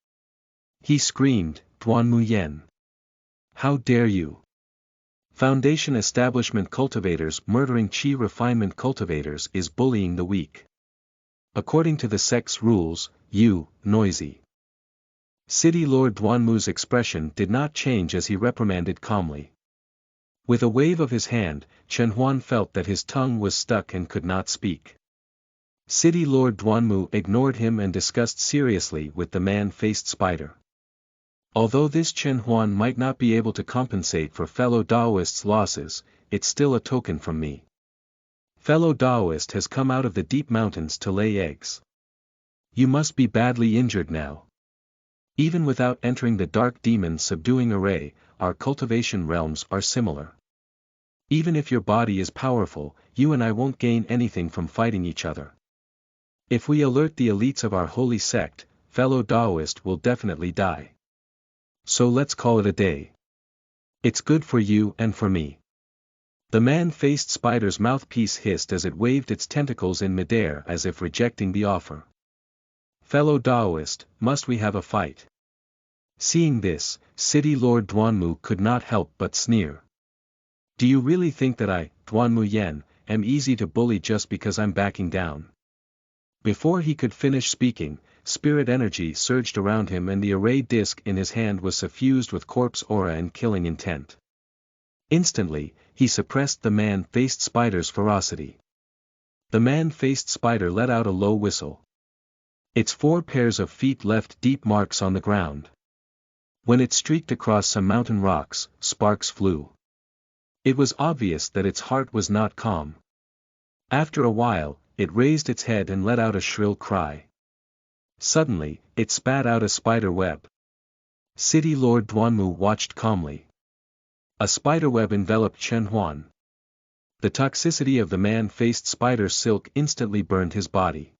He screamed, Duanmu Yen. How dare you? Foundation establishment cultivators murdering chi refinement cultivators is bullying the weak. According to the sect's rules, you, noisy. City Lord Duanmu's expression did not change as he reprimanded calmly. With a wave of his hand, Chen Huan felt that his tongue was stuck and could not speak. City Lord Duanmu ignored him and discussed seriously with the man-faced spider. Although this Chen Huan might not be able to compensate for fellow Taoists' losses, it's still a token from me. Fellow Taoist has come out of the deep mountains to lay eggs. You must be badly injured now. Even without entering the dark demon subduing array, our cultivation realms are similar. Even if your body is powerful, you and I won't gain anything from fighting each other. If we alert the elites of our holy sect, fellow Taoist will definitely die. So let's call it a day. It's good for you and for me. The man-faced spider's mouthpiece hissed as it waved its tentacles in midair as if rejecting the offer. Fellow Taoist, must we have a fight? Seeing this, City Lord Duanmu could not help but sneer. Do you really think that I, Duanmu Yen, am easy to bully just because I'm backing down? Before he could finish speaking, spirit energy surged around him and the array disc in his hand was suffused with corpse aura and killing intent. Instantly, he suppressed the man-faced spider's ferocity. The man-faced spider let out a low whistle. Its 4 pairs of feet left deep marks on the ground. When it streaked across some mountain rocks, sparks flew. It was obvious that its heart was not calm. After a while, it raised its head and let out a shrill cry. Suddenly, it spat out a spider web. City Lord Duanmu watched calmly. A spiderweb enveloped Chen Huan. The toxicity of the man-faced spider silk instantly burned his body.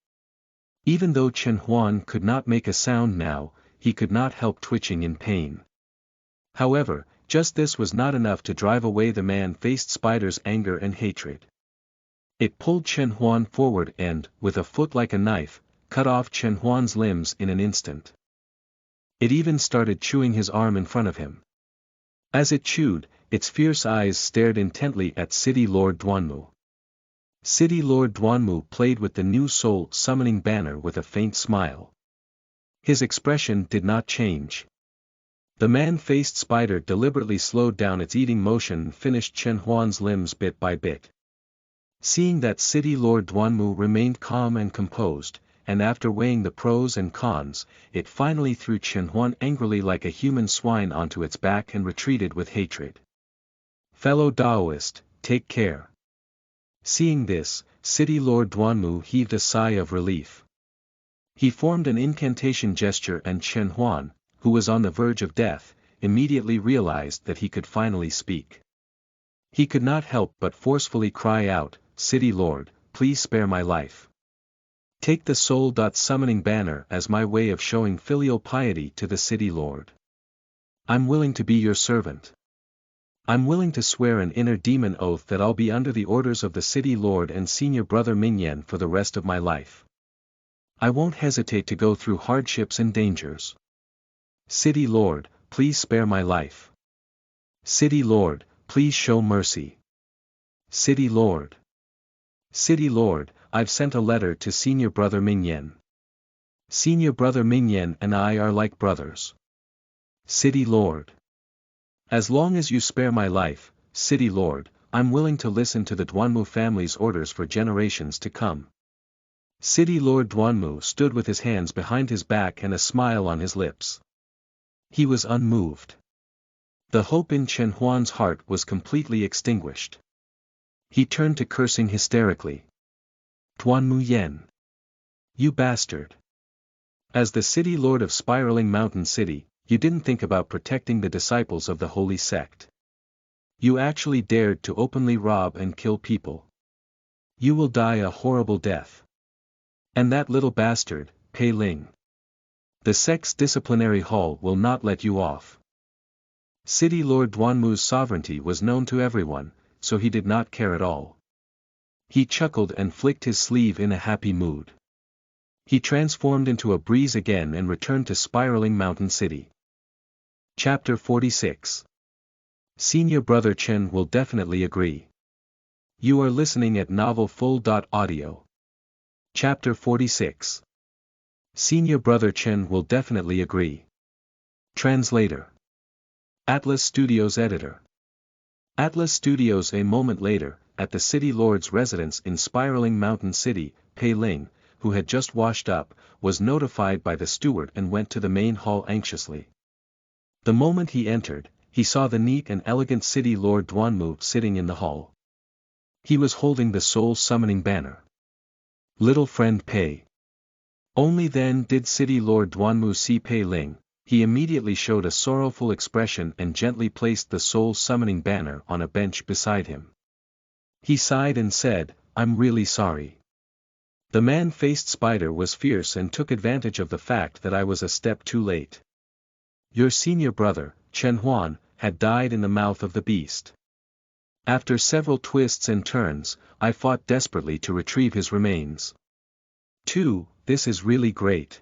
Even though Chen Huan could not make a sound now, he could not help twitching in pain. However, just this was not enough to drive away the man-faced spider's anger and hatred. It pulled Chen Huan forward and, with a foot like a knife, cut off Chen Huan's limbs in an instant. It even started chewing his arm in front of him. As it chewed, its fierce eyes stared intently at City Lord Duanmu. City Lord Duanmu played with the new soul summoning banner with a faint smile. His expression did not change. The man-faced spider deliberately slowed down its eating motion and finished Chen Huan's limbs bit by bit. Seeing that City Lord Duanmu remained calm and composed, and after weighing the pros and cons, it finally threw Chen Huan angrily like a human swine onto its back and retreated with hatred. Fellow Daoist, take care. Seeing this, City Lord Duanmu heaved a sigh of relief. He formed an incantation gesture and Chen Huan, who was on the verge of death, immediately realized that he could finally speak. He could not help but forcefully cry out, "City Lord, please spare my life. Take the soul summoning banner as my way of showing filial piety to the City Lord. I'm willing to be your servant. I'm willing to swear an inner demon oath that I'll be under the orders of the City Lord and Senior Brother Mingyan for the rest of my life. I won't hesitate to go through hardships and dangers. City Lord, please spare my life. City Lord, please show mercy. City Lord. City Lord, I've sent a letter to Senior Brother Mingyan. Senior Brother Mingyan and I are like brothers. City Lord. As long as you spare my life, City Lord, I'm willing to listen to the Duanmu family's orders for generations to come." City Lord Duanmu stood with his hands behind his back and a smile on his lips. He was unmoved. The hope in Chen Huan's heart was completely extinguished. He turned to cursing hysterically. "Duanmu Yen! You bastard! As the City Lord of Spiraling Mountain City, you didn't think about protecting the disciples of the holy sect. You actually dared to openly rob and kill people. You will die a horrible death. And that little bastard, Pei Ling. The sect's disciplinary hall will not let you off." City Lord Duanmu's sovereignty was known to everyone, so he did not care at all. He chuckled and flicked his sleeve in a happy mood. He transformed into a breeze again and returned to Spiraling Mountain City. Chapter 46. Senior Brother Chen will definitely agree. You are listening at novelfull.audio. Chapter 46. Senior Brother Chen will definitely agree. Translator. Atlas Studios Editor. Atlas Studios. A moment later, at the City Lord's residence in Spiraling Mountain City, Pei Ling, who had just washed up, was notified by the steward and went to the main hall anxiously. The moment he entered, he saw the neat and elegant City Lord Duanmu sitting in the hall. He was holding the soul summoning banner. Little friend Pei. Only then did City Lord Duanmu see Pei Ling. He immediately showed a sorrowful expression and gently placed the soul summoning banner on a bench beside him. He sighed and said, "I'm really sorry." The man-faced spider was fierce and took advantage of the fact that I was a step too late. Your senior brother, Chen Huan, had died in the mouth of the beast. After several twists and turns, I fought desperately to retrieve his remains. 2. This is really great.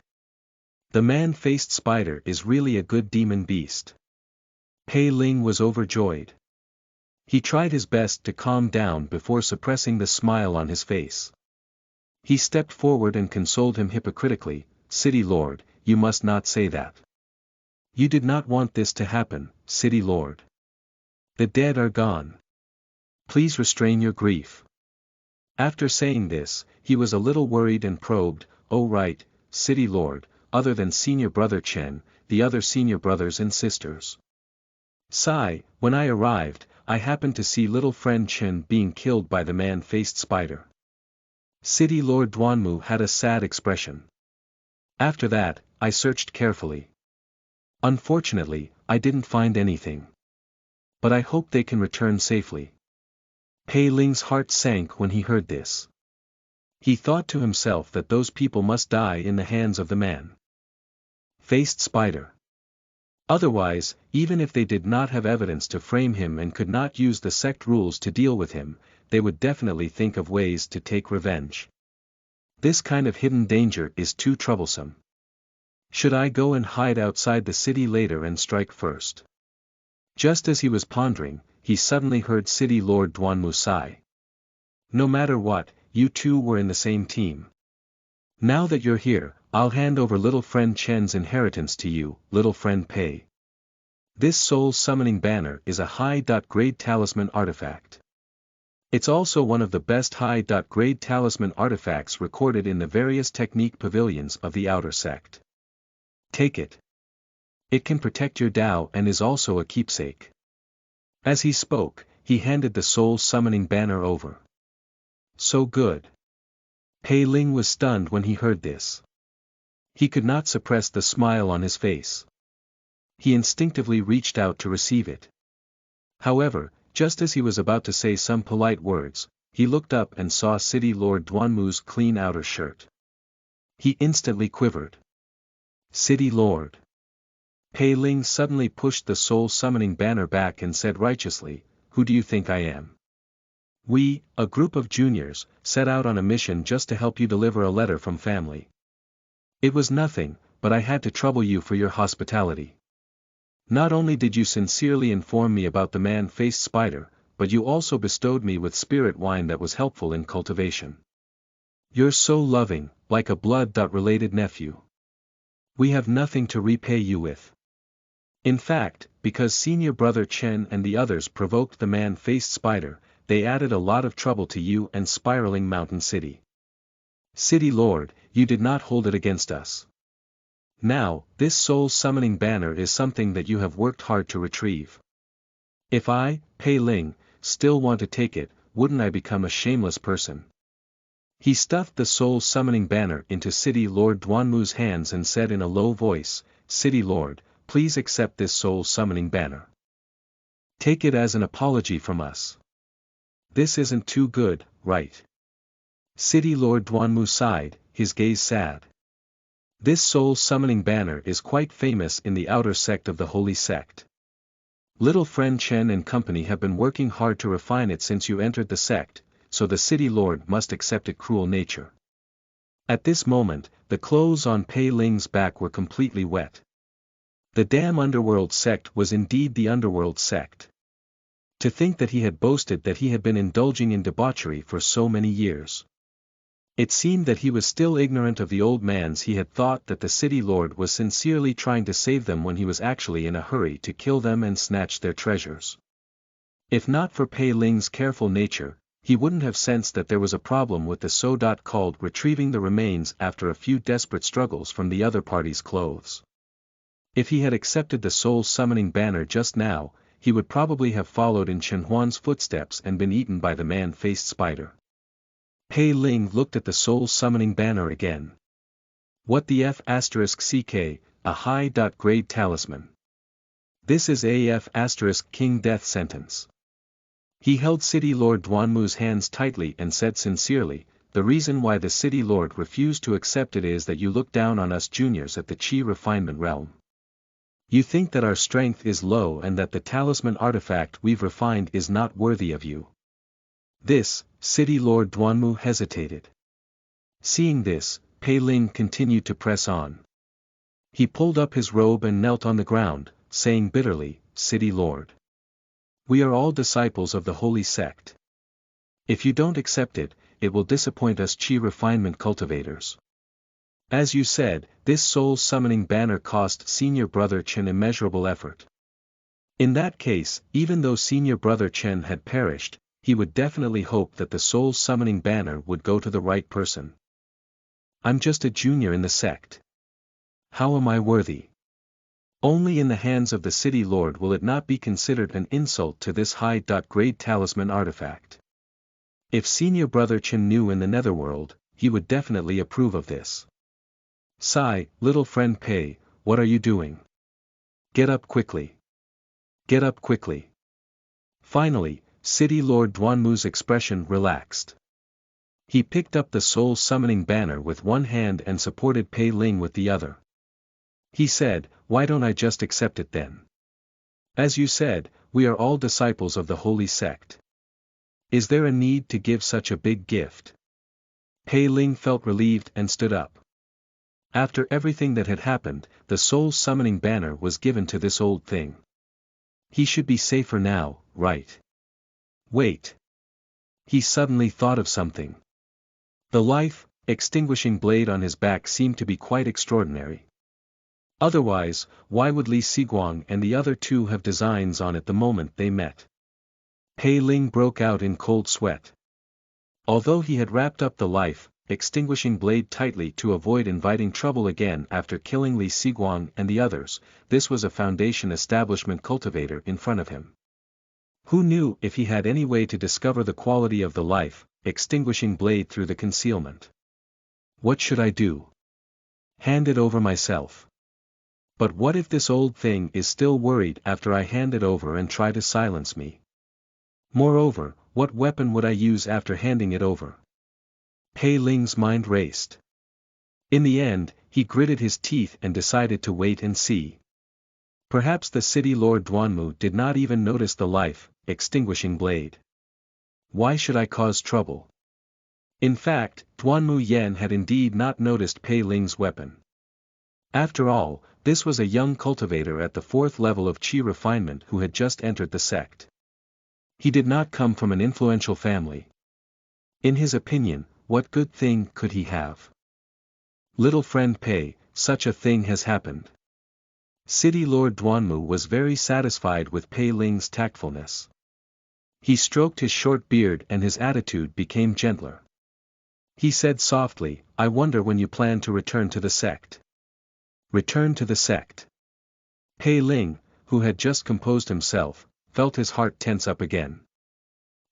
The man-faced spider is really a good demon beast. Pei Ling was overjoyed. He tried his best to calm down before suppressing the smile on his face. He stepped forward and consoled him hypocritically, "City Lord, you must not say that. You did not want this to happen, City Lord. The dead are gone. Please restrain your grief." After saying this, he was a little worried and probed, "Oh right, City Lord, other than Senior Brother Chen, the other senior brothers and sisters." Sigh, when I arrived, I happened to see little friend Chen being killed by the man-faced spider. City Lord Duanmu had a sad expression. After that, I searched carefully. Unfortunately, I didn't find anything. But I hope they can return safely. Pei Ling's heart sank when he heard this. He thought to himself that those people must die in the hands of the man-faced spider. Otherwise, even if they did not have evidence to frame him and could not use the sect rules to deal with him, they would definitely think of ways to take revenge. This kind of hidden danger is too troublesome. Should I go and hide outside the city later and strike first? Just as he was pondering, he suddenly heard City Lord Duanmu sigh. No matter what, you two were in the same team. Now that you're here, I'll hand over little friend Chen's inheritance to you, little friend Pei. This soul summoning banner is a high-grade talisman artifact. It's also one of the best high-grade talisman artifacts recorded in the various technique pavilions of the outer sect. Take it. It can protect your Dao and is also a keepsake. As he spoke, he handed the soul summoning banner over. So good. Pei Ling was stunned when he heard this. He could not suppress the smile on his face. He instinctively reached out to receive it. However, just as he was about to say some polite words, he looked up and saw City Lord Duanmu's clean outer shirt. He instantly quivered. City Lord. Pei Ling suddenly pushed the soul summoning banner back and said righteously, "Who do you think I am? We, a group of juniors, set out on a mission just to help you deliver a letter from family. It was nothing, but I had to trouble you for your hospitality. Not only did you sincerely inform me about the man-faced spider, but you also bestowed me with spirit wine that was helpful in cultivation. You're so loving, like a blood-related nephew. We have nothing to repay you with. In fact, because senior brother Chen and the others provoked the man-faced spider, they added a lot of trouble to you and spiraling Mountain City. City Lord, you did not hold it against us. Now, this soul summoning banner is something that you have worked hard to retrieve. If I, Pei Ling, still want to take it, wouldn't I become a shameless person?" He stuffed the soul summoning banner into City Lord Duanmu's hands and said in a low voice, "City Lord, please accept this soul summoning banner. Take it as an apology from us. This isn't too good, right?" City Lord Duanmu sighed, his gaze sad. This soul summoning banner is quite famous in the outer sect of the Holy Sect. Little friend Chen and company have been working hard to refine it since you entered the sect, so the City Lord must accept it cruel nature. At this moment, the clothes on Pei Ling's back were completely wet. The damn underworld sect was indeed the underworld sect. To think that he had boasted that he had been indulging in debauchery for so many years. It seemed that he was still ignorant of the old man's. He had thought that the City Lord was sincerely trying to save them when he was actually in a hurry to kill them and snatch their treasures. If not for Pei Ling's careful nature, he wouldn't have sensed that there was a problem with the so-called retrieving the remains after a few desperate struggles from the other party's clothes. If he had accepted the soul summoning banner just now, he would probably have followed in Chen Huan's footsteps and been eaten by the man-faced spider. Pei Ling looked at the soul summoning banner again. What the F***CK, a high-grade talisman. This is King Death Sentence. He held City Lord Duanmu's hands tightly and said sincerely, "The reason why the City Lord refused to accept it is that you look down on us juniors at the Qi refinement realm. You think that our strength is low and that the talisman artifact we've refined is not worthy of you." This, City Lord Duanmu hesitated. Seeing this, Pei Ling continued to press on. He pulled up his robe and knelt on the ground, saying bitterly, "City Lord. We are all disciples of the Holy Sect. If you don't accept it, it will disappoint us Qi refinement cultivators. As you said, this soul summoning banner cost senior brother Chen immeasurable effort. In that case, even though senior brother Chen had perished, he would definitely hope that the soul summoning banner would go to the right person. I'm just a junior in the sect. How am I worthy? Only in the hands of the City Lord will it not be considered an insult to this high-grade talisman artifact. If senior brother Chen knew in the netherworld, he would definitely approve of this. Sigh, little friend Pei, what are you doing? Get up quickly. Get up quickly." Finally, City Lord Duanmu's expression relaxed. He picked up the soul summoning banner with one hand and supported Pei Ling with the other. He said, "Why don't I just accept it then? As you said, we are all disciples of the Holy Sect. Is there a need to give such a big gift? Pei Ling felt relieved and stood up. After everything that had happened, the soul summoning banner was given to this old thing. He should be safer now, right? Wait. He suddenly thought of something. The life-extinguishing blade on his back seemed to be quite extraordinary. Otherwise, why would Li Siguang and the other two have designs on it the moment they met? Pei Ling broke out in cold sweat. Although he had wrapped up the life-extinguishing blade tightly to avoid inviting trouble again after killing Li Siguang and the others, this was a Foundation establishment cultivator in front of him. Who knew if he had any way to discover the quality of the life-extinguishing blade through the concealment? What should I do? Hand it over myself. But what if this old thing is still worried after I hand it over and try to silence me? Moreover, what weapon would I use after handing it over? Pei Ling's mind raced. In the end, he gritted his teeth and decided to wait and see. Perhaps the city lord Duanmu did not even notice the life-extinguishing blade. Why should I cause trouble? In fact, Duanmu Yen had indeed not noticed Pei Ling's weapon. After all, this was a young cultivator at the 4th level of Qi refinement who had just entered the sect. He did not come from an influential family. In his opinion, what good thing could he have? Little friend Pei, such a thing has happened. City Lord Duanmu was very satisfied with Pei Ling's tactfulness. He stroked his short beard and his attitude became gentler. He said softly, I wonder when you plan to return to the sect. Return to the sect. Pei Ling, who had just composed himself, felt his heart tense up again.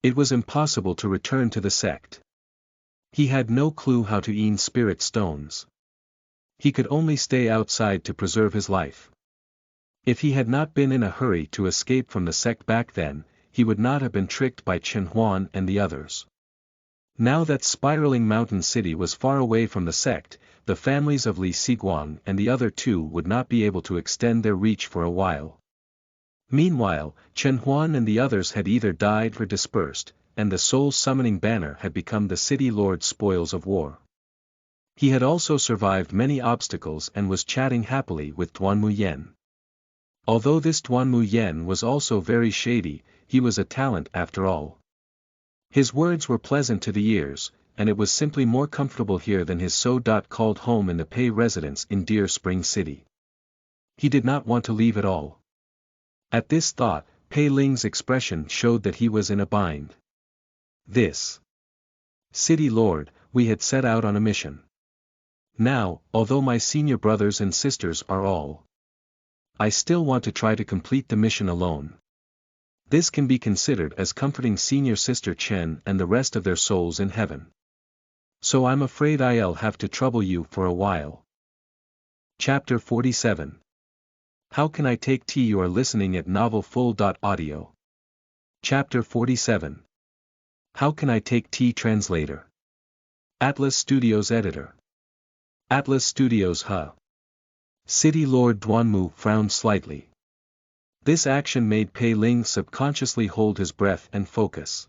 It was impossible to return to the sect. He had no clue how to earn spirit stones. He could only stay outside to preserve his life. If he had not been in a hurry to escape from the sect back then, he would not have been tricked by Chen Huan and the others. Now that spiraling mountain city was far away from the sect, the families of Li Siguang and the other two would not be able to extend their reach for a while. Meanwhile, Chen Huan and the others had either died or dispersed, and the soul summoning banner had become the city lord's spoils of war. He had also survived many obstacles and was chatting happily with Duanmu Yen. Although this Duanmu Yen was also very shady, he was a talent after all. His words were pleasant to the ears, and it was simply more comfortable here than his so-called home in the Pei residence in Deer Spring City. He did not want to leave at all. At this thought, Pei Ling's expression showed that he was in a bind. This city lord, we had set out on a mission. Now, although my senior brothers and sisters are all, I still want to try to complete the mission alone. This can be considered as comforting senior sister Chen and the rest of their souls in heaven. So I'm afraid I'll have to trouble you for a while. Chapter 47. How can I take tea? You are listening at novelfull.audio. Chapter 47. How can I take tea? Translator. Atlas Studios Editor. Atlas Studios City Lord Duanmu frowned slightly. This action made Pei Ling subconsciously hold his breath and focus.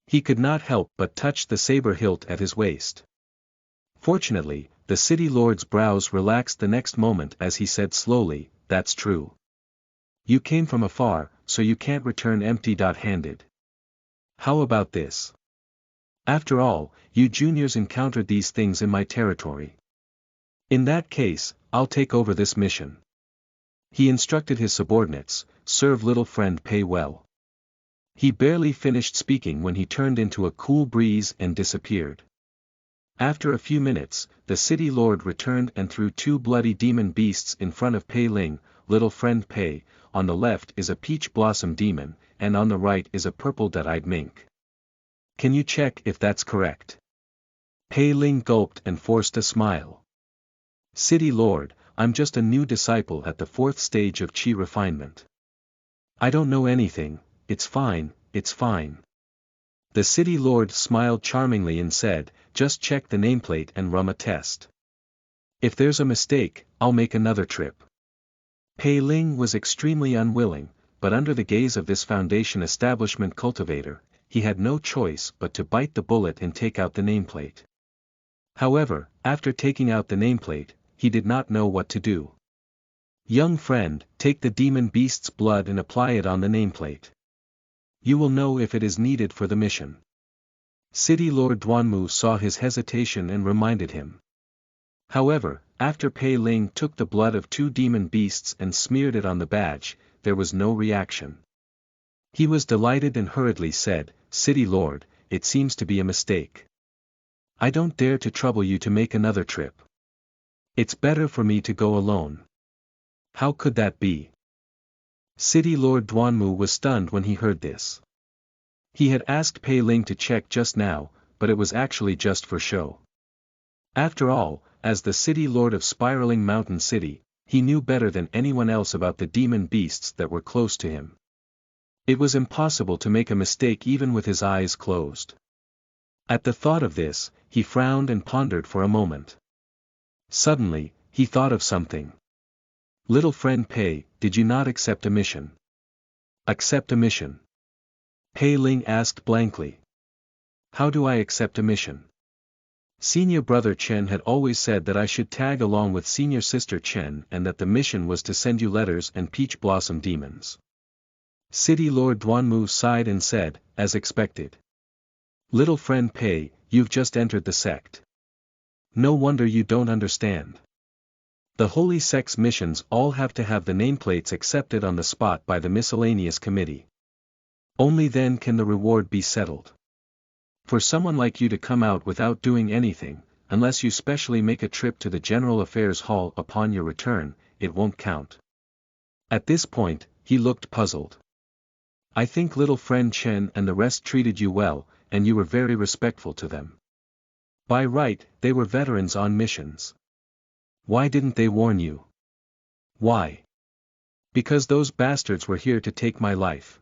He could not help but touch the saber hilt at his waist. Fortunately, the city lord's brows relaxed the next moment as he said slowly, that's true. You came from afar, so you can't return empty-handed. How about this? After all, you juniors encountered these things in my territory. In that case, I'll take over this mission. He instructed his subordinates, serve little friend Pei well. He barely finished speaking when he turned into a cool breeze and disappeared. After a few minutes, the city lord returned and threw two bloody demon beasts in front of Pei Ling. Little friend Pei, on the left is a peach blossom demon, and on the right is a purple dead-eyed mink. Can you check if that's correct? Pei Ling gulped and forced a smile. City lord, I'm just a new disciple at the 4th stage of Qi refinement. I don't know anything, it's fine, it's fine. The city lord smiled charmingly and said, just check the nameplate and run a test. If there's a mistake, I'll make another trip. Pei Ling was extremely unwilling, but under the gaze of this Foundation establishment cultivator, he had no choice but to bite the bullet and take out the nameplate. However, after taking out the nameplate, he did not know what to do. Young friend, take the demon beast's blood and apply it on the nameplate. You will know if it is needed for the mission. City Lord Duanmu saw his hesitation and reminded him. However, after Pei Ling took the blood of 2 demon beasts and smeared it on the badge, there was no reaction. He was delighted and hurriedly said, City Lord, it seems to be a mistake. I don't dare to trouble you to make another trip. It's better for me to go alone. How could that be? City Lord Duanmu was stunned when he heard this. He had asked Pei Ling to check just now, but it was actually just for show. After all, as the City Lord of Spiraling Mountain City, he knew better than anyone else about the demon beasts that were close to him. It was impossible to make a mistake even with his eyes closed. At the thought of this, he frowned and pondered for a moment. Suddenly, he thought of something. Little friend Pei, did you not accept a mission? Accept a mission? Pei Ling asked blankly. How do I accept a mission? Senior brother Chen had always said that I should tag along with senior sister Chen and that the mission was to send you letters and peach blossom demons. City Lord Duanmu sighed and said, as expected. Little friend Pei, you've just entered the sect. No wonder you don't understand. The holy sect's missions all have to have the nameplates accepted on the spot by the miscellaneous committee. Only then can the reward be settled. For someone like you to come out without doing anything, unless you specially make a trip to the General Affairs Hall upon your return, it won't count. At this point, he looked puzzled. I think little friend Chen and the rest treated you well, and you were very respectful to them. By right, they were veterans on missions. Why didn't they warn you? Why? Because those bastards were here to take my life.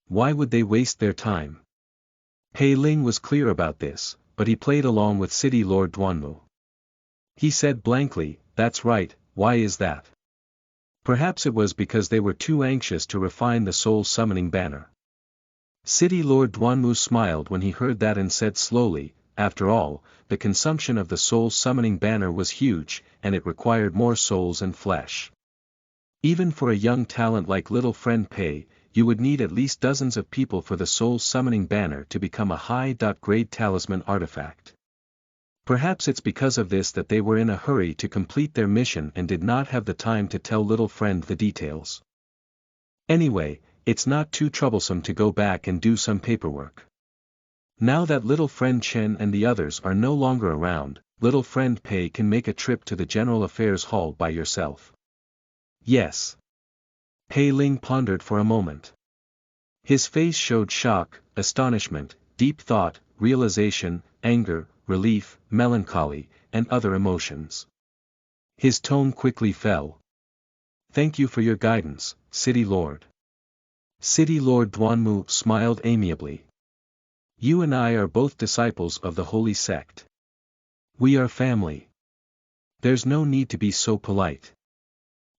Why would they waste their time? Pei Ling was clear about this, but he played along with City Lord Duanmu. He said blankly, that's right, why is that? Perhaps it was because they were too anxious to refine the soul summoning banner. City Lord Duanmu smiled when he heard that and said slowly, after all, the consumption of the soul summoning banner was huge, and it required more souls and flesh. Even for a young talent like little friend Pei, you would need at least dozens of people for the soul summoning banner to become a high-grade talisman artifact. Perhaps it's because of this that they were in a hurry to complete their mission and did not have the time to tell little friend the details. Anyway, it's not too troublesome to go back and do some paperwork. Now that little friend Chen and the others are no longer around, little friend Pei can make a trip to the General Affairs Hall by yourself. Yes. Pei Ling pondered for a moment. His face showed shock, astonishment, deep thought, realization, anger, relief, melancholy, and other emotions. His tone quickly fell. Thank you for your guidance, City Lord. City Lord Duanmu smiled amiably. You and I are both disciples of the holy sect. We are family. There's no need to be so polite.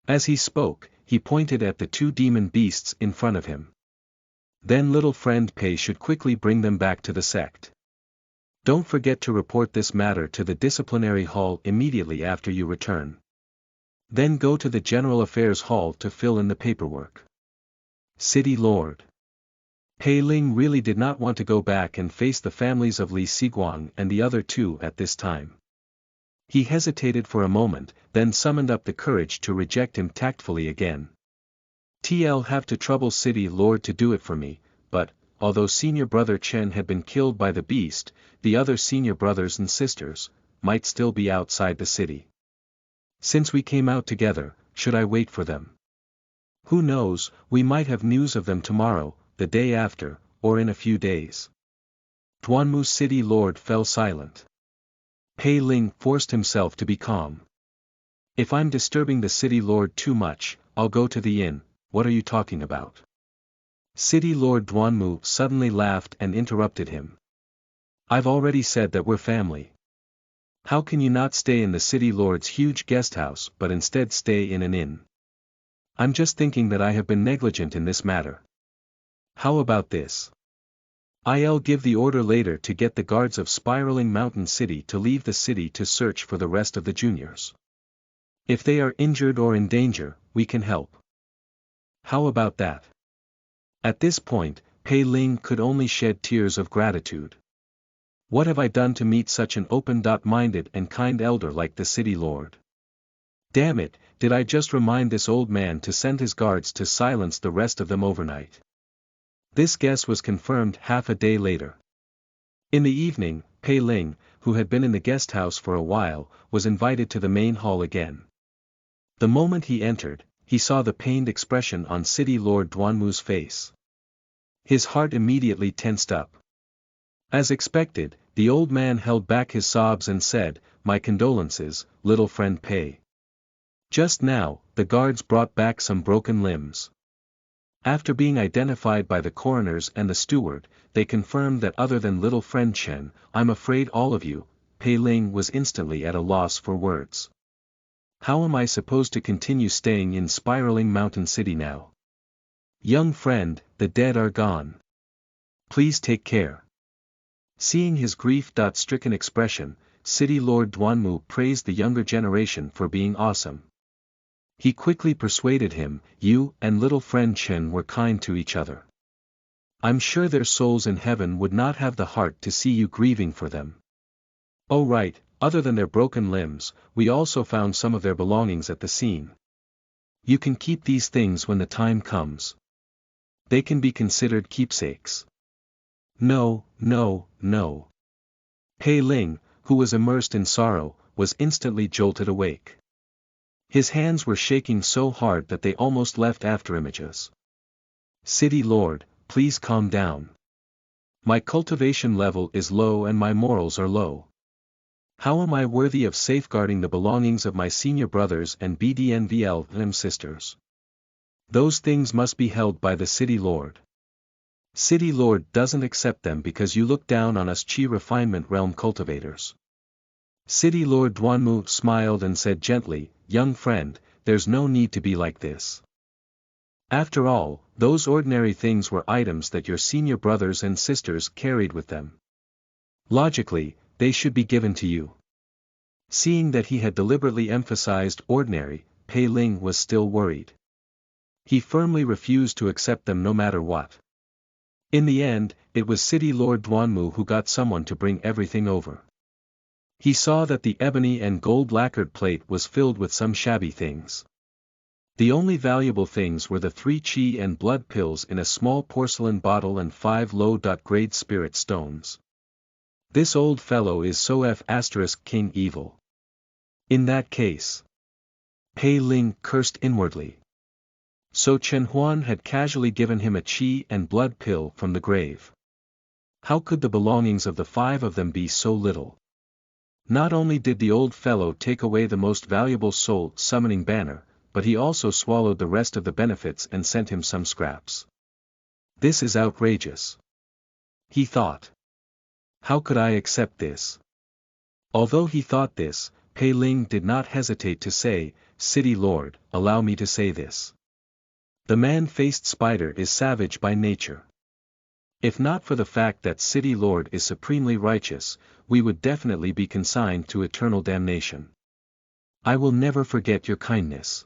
As he spoke, he pointed at the 2 demon beasts in front of him. Then little friend Pei should quickly bring them back to the sect. Don't forget to report this matter to the disciplinary hall immediately after you return. Then go to the General Affairs Hall to fill in the paperwork. City Lord. Pei Ling really did not want to go back and face the families of Li Xiguang and the other 2 at this time. He hesitated for a moment, then summoned up the courage to reject him tactfully again. T'll have to trouble City Lord to do it for me, but, although senior brother Chen had been killed by the beast, the other senior brothers and sisters might still be outside the city. Since we came out together, should I wait for them? Who knows, we might have news of them tomorrow, the day after, or in a few days. Duanmu's City Lord fell silent. Pei Ling forced himself to be calm. If I'm disturbing the City Lord too much, I'll go to the inn. What are you talking about? City Lord Duanmu suddenly laughed and interrupted him. I've already said that we're family. How can you not stay in the City Lord's huge guest house but instead stay in an inn? I'm just thinking that I have been negligent in this matter. How about this? I'll give the order later to get the guards of Spiraling Mountain City to leave the city to search for the rest of the juniors. If they are injured or in danger, we can help. How about that? At this point, Pei Ling could only shed tears of gratitude. What have I done to meet such an open-minded and kind elder like the city lord? Damn it, did I just remind this old man to send his guards to silence the rest of them overnight? This guess was confirmed half a day later. In the evening, Pei Ling, who had been in the guest house for a while, was invited to the main hall again. The moment he entered, he saw the pained expression on City Lord Duanmu's face. His heart immediately tensed up. As expected, the old man held back his sobs and said, "My condolences, little friend Pei. Just now, the guards brought back some broken limbs. After being identified by the coroners and the steward, they confirmed that other than little friend Chen, I'm afraid all of you." Pei Ling was instantly at a loss for words. How am I supposed to continue staying in Spiraling Mountain City now? Young friend, the dead are gone. Please take care. Seeing his grief-stricken expression, City Lord Duanmu praised the younger generation for being awesome. He quickly persuaded him, "You and little friend Chen were kind to each other. I'm sure their souls in heaven would not have the heart to see you grieving for them. Oh right, other than their broken limbs, we also found some of their belongings at the scene. You can keep these things when the time comes. They can be considered keepsakes." No, no, no. Pei Ling, who was immersed in sorrow, was instantly jolted awake. His hands were shaking so hard that they almost left afterimages. "City Lord, please calm down. My cultivation level is low and my morals are low. How am I worthy of safeguarding the belongings of my senior brothers and BDNVL sisters? Those things must be held by the City Lord. City Lord doesn't accept them because you look down on us Qi refinement realm cultivators." City Lord Duanmu smiled and said gently, "Young friend, there's no need to be like this. After all, those ordinary things were items that your senior brothers and sisters carried with them. Logically, they should be given to you." Seeing that he had deliberately emphasized ordinary, Pei Ling was still worried. He firmly refused to accept them no matter what. In the end, it was City Lord Duanmu who got someone to bring everything over. He saw that the ebony and gold lacquered plate was filled with some shabby things. The only valuable things were the 3 qi and blood pills in a small porcelain bottle and 5 low-grade spirit stones. This old fellow is so King evil. In that case. Pei Ling cursed inwardly. So Chen Huan had casually given him a qi and blood pill from the grave. How could the belongings of the 5 of them be so little? Not only did the old fellow take away the most valuable soul summoning banner, but he also swallowed the rest of the benefits and sent him some scraps. This is outrageous. He thought. How could I accept this? Although he thought this, Pei Ling did not hesitate to say, "City Lord, allow me to say this. The man-faced spider is savage by nature. If not for the fact that City Lord is supremely righteous, we would definitely be consigned to eternal damnation. I will never forget your kindness."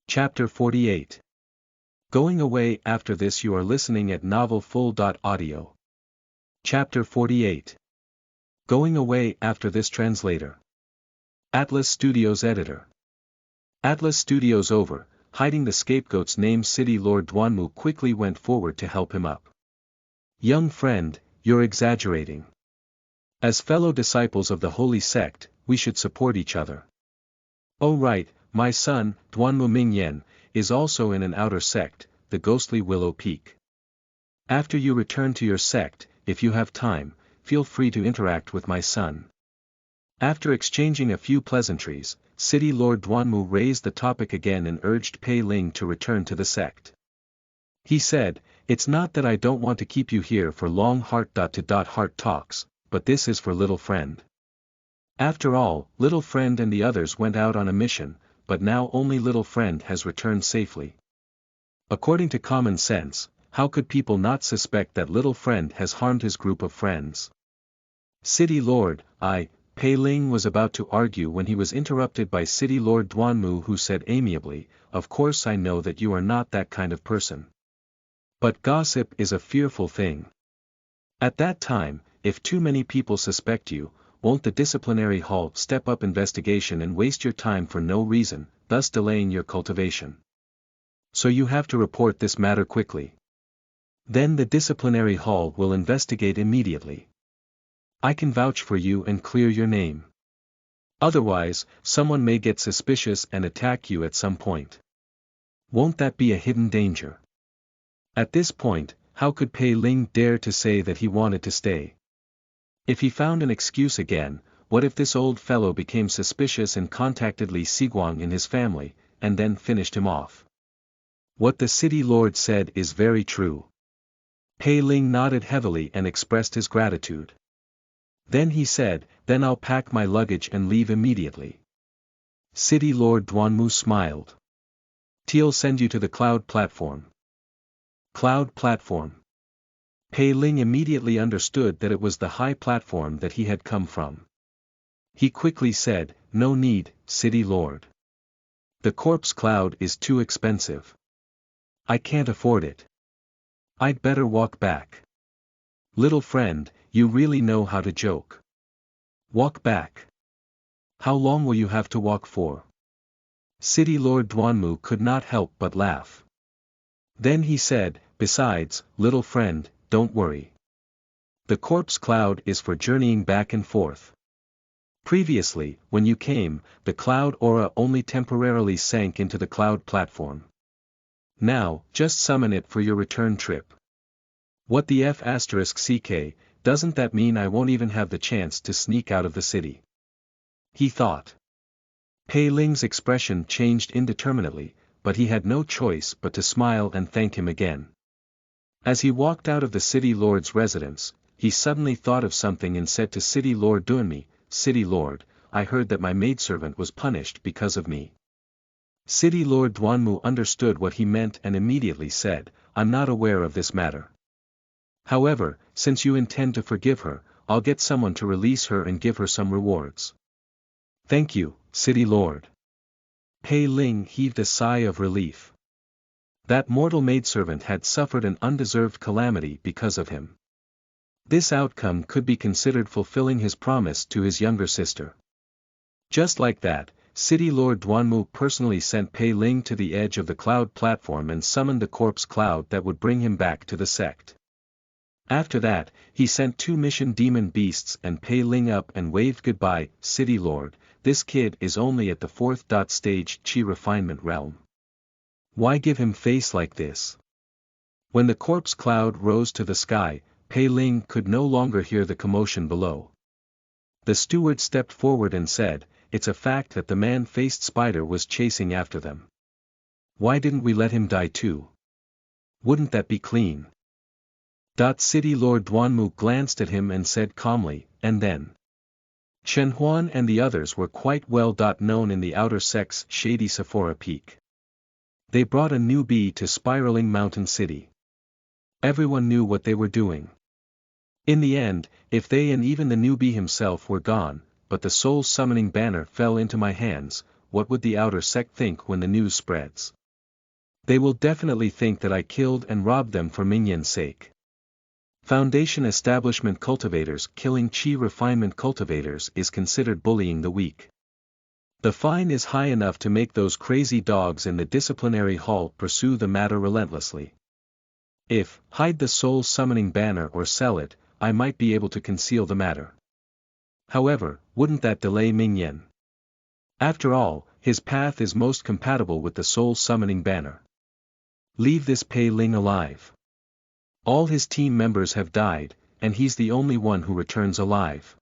Chapter 48. Going away. After this you are listening at novelfull.audio. Chapter 48. Going away. After this translator. Atlas Studios editor. Atlas Studios over, hiding the scapegoat's name. City Lord Duanmu quickly went forward to help him up. "Young friend, you're exaggerating. As fellow disciples of the holy sect, we should support each other." "Oh right, my son, Duanmu Mingyan, is also in an outer sect, the ghostly Willow Peak. After you return to your sect, if you have time, feel free to interact with my son." After exchanging a few pleasantries, City Lord Duanmu raised the topic again and urged Pei Ling to return to the sect. He said, "It's not that I don't want to keep you here for long heart-to-heart talks, but this is for little friend. After all, little friend and the others went out on a mission, but now only little friend has returned safely. According to common sense, how could people not suspect that little friend has harmed his group of friends? City Lord, Pei Ling was about to argue when he was interrupted by City Lord Duanmu, who said amiably, "Of course I know that you are not that kind of person. But gossip is a fearful thing. At that time, if too many people suspect you, won't the disciplinary hall step up investigation and waste your time for no reason, thus delaying your cultivation? So you have to report this matter quickly. Then the disciplinary hall will investigate immediately. I can vouch for you and clear your name. Otherwise, someone may get suspicious and attack you at some point. Won't that be a hidden danger?" At this point, how could Pei Ling dare to say that he wanted to stay? If he found an excuse again, what if this old fellow became suspicious and contacted Li Xiguang in his family, and then finished him off? What the city lord said is very true. Pei Ling nodded heavily and expressed his gratitude. Then he said, "Then I'll pack my luggage and leave immediately." City Lord Duanmu smiled. "He'll send you to the cloud platform." Cloud platform. Pei Ling immediately understood that it was the high platform that he had come from. He quickly said, "No need, City Lord. The corpse cloud is too expensive. I can't afford it. I'd better walk back." "Little friend, you really know how to joke. Walk back. How long will you have to walk for?" City Lord Duanmu could not help but laugh. Then he said, "Besides, little friend, don't worry. The corpse cloud is for journeying back and forth. Previously, when you came, the cloud aura only temporarily sank into the cloud platform. Now, just summon it for your return trip." What the f*ck, doesn't that mean I won't even have the chance to sneak out of the city? He thought. Pei Ling's expression changed indeterminately, but he had no choice but to smile and thank him again. As he walked out of the city lord's residence, he suddenly thought of something and said to City Lord Dunmi, "City Lord, I heard that my maidservant was punished because of me." City Lord Duanmu understood what he meant and immediately said, "I'm not aware of this matter. However, since you intend to forgive her, I'll get someone to release her and give her some rewards." "Thank you, City Lord." Pei Ling heaved a sigh of relief. That mortal maidservant had suffered an undeserved calamity because of him. This outcome could be considered fulfilling his promise to his younger sister. Just like that, City Lord Duanmu personally sent Pei Ling to the edge of the cloud platform and summoned the corpse cloud that would bring him back to the sect. After that, he sent 2 mission demon beasts and Pei Ling up and waved goodbye. "City Lord, this kid is only at the 4th stage chi refinement realm. Why give him face like this?" When the corpse cloud rose to the sky, Pei Ling could no longer hear the commotion below. The steward stepped forward and said, "It's a fact that the man-faced spider was chasing after them. Why didn't we let him die too? Wouldn't that be clean?" City Lord Duanmu glanced at him and said calmly, "And then?" Chen Huan and the others were quite well known in the outer sect's shady Sephora Peak. They brought a newbie to Spiraling Mountain City. Everyone knew what they were doing. In the end, if they and even the newbie himself were gone, but the soul summoning banner fell into my hands, what would the outer sect think when the news spreads? They will definitely think that I killed and robbed them for Minyan's sake. Foundation establishment cultivators killing chi refinement cultivators is considered bullying the weak. The fine is high enough to make those crazy dogs in the disciplinary hall pursue the matter relentlessly. If, hide the soul summoning banner or sell it, I might be able to conceal the matter. However, wouldn't that delay Mingyan? After all, his path is most compatible with the soul summoning banner. Leave this Pei Ling alive. All his team members have died, and he's the only one who returns alive.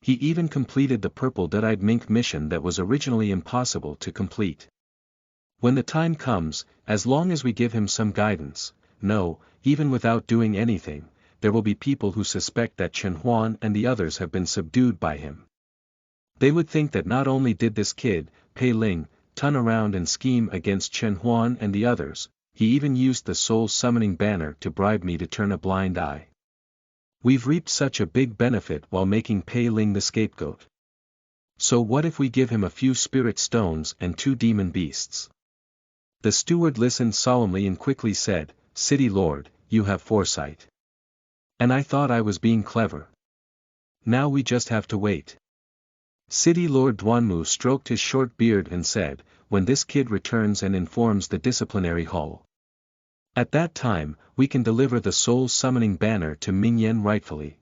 He even completed the purple-eyed mink mission that was originally impossible to complete. When the time comes, as long as we give him some guidance, no, even without doing anything, there will be people who suspect that Chen Huan and the others have been subdued by him. They would think that not only did this kid, Pei Ling, turn around and scheme against Chen Huan and the others, he even used the soul-summoning banner to bribe me to turn a blind eye. We've reaped such a big benefit while making Pei Ling the scapegoat. So what if we give him a few spirit stones and 2 demon beasts? The steward listened solemnly and quickly said, City Lord, you have foresight. And I thought I was being clever. Now we just have to wait. City Lord Duanmu stroked his short beard and said, when this kid returns and informs the disciplinary hall. At that time, we can deliver the soul-summoning banner to Mingyan rightfully.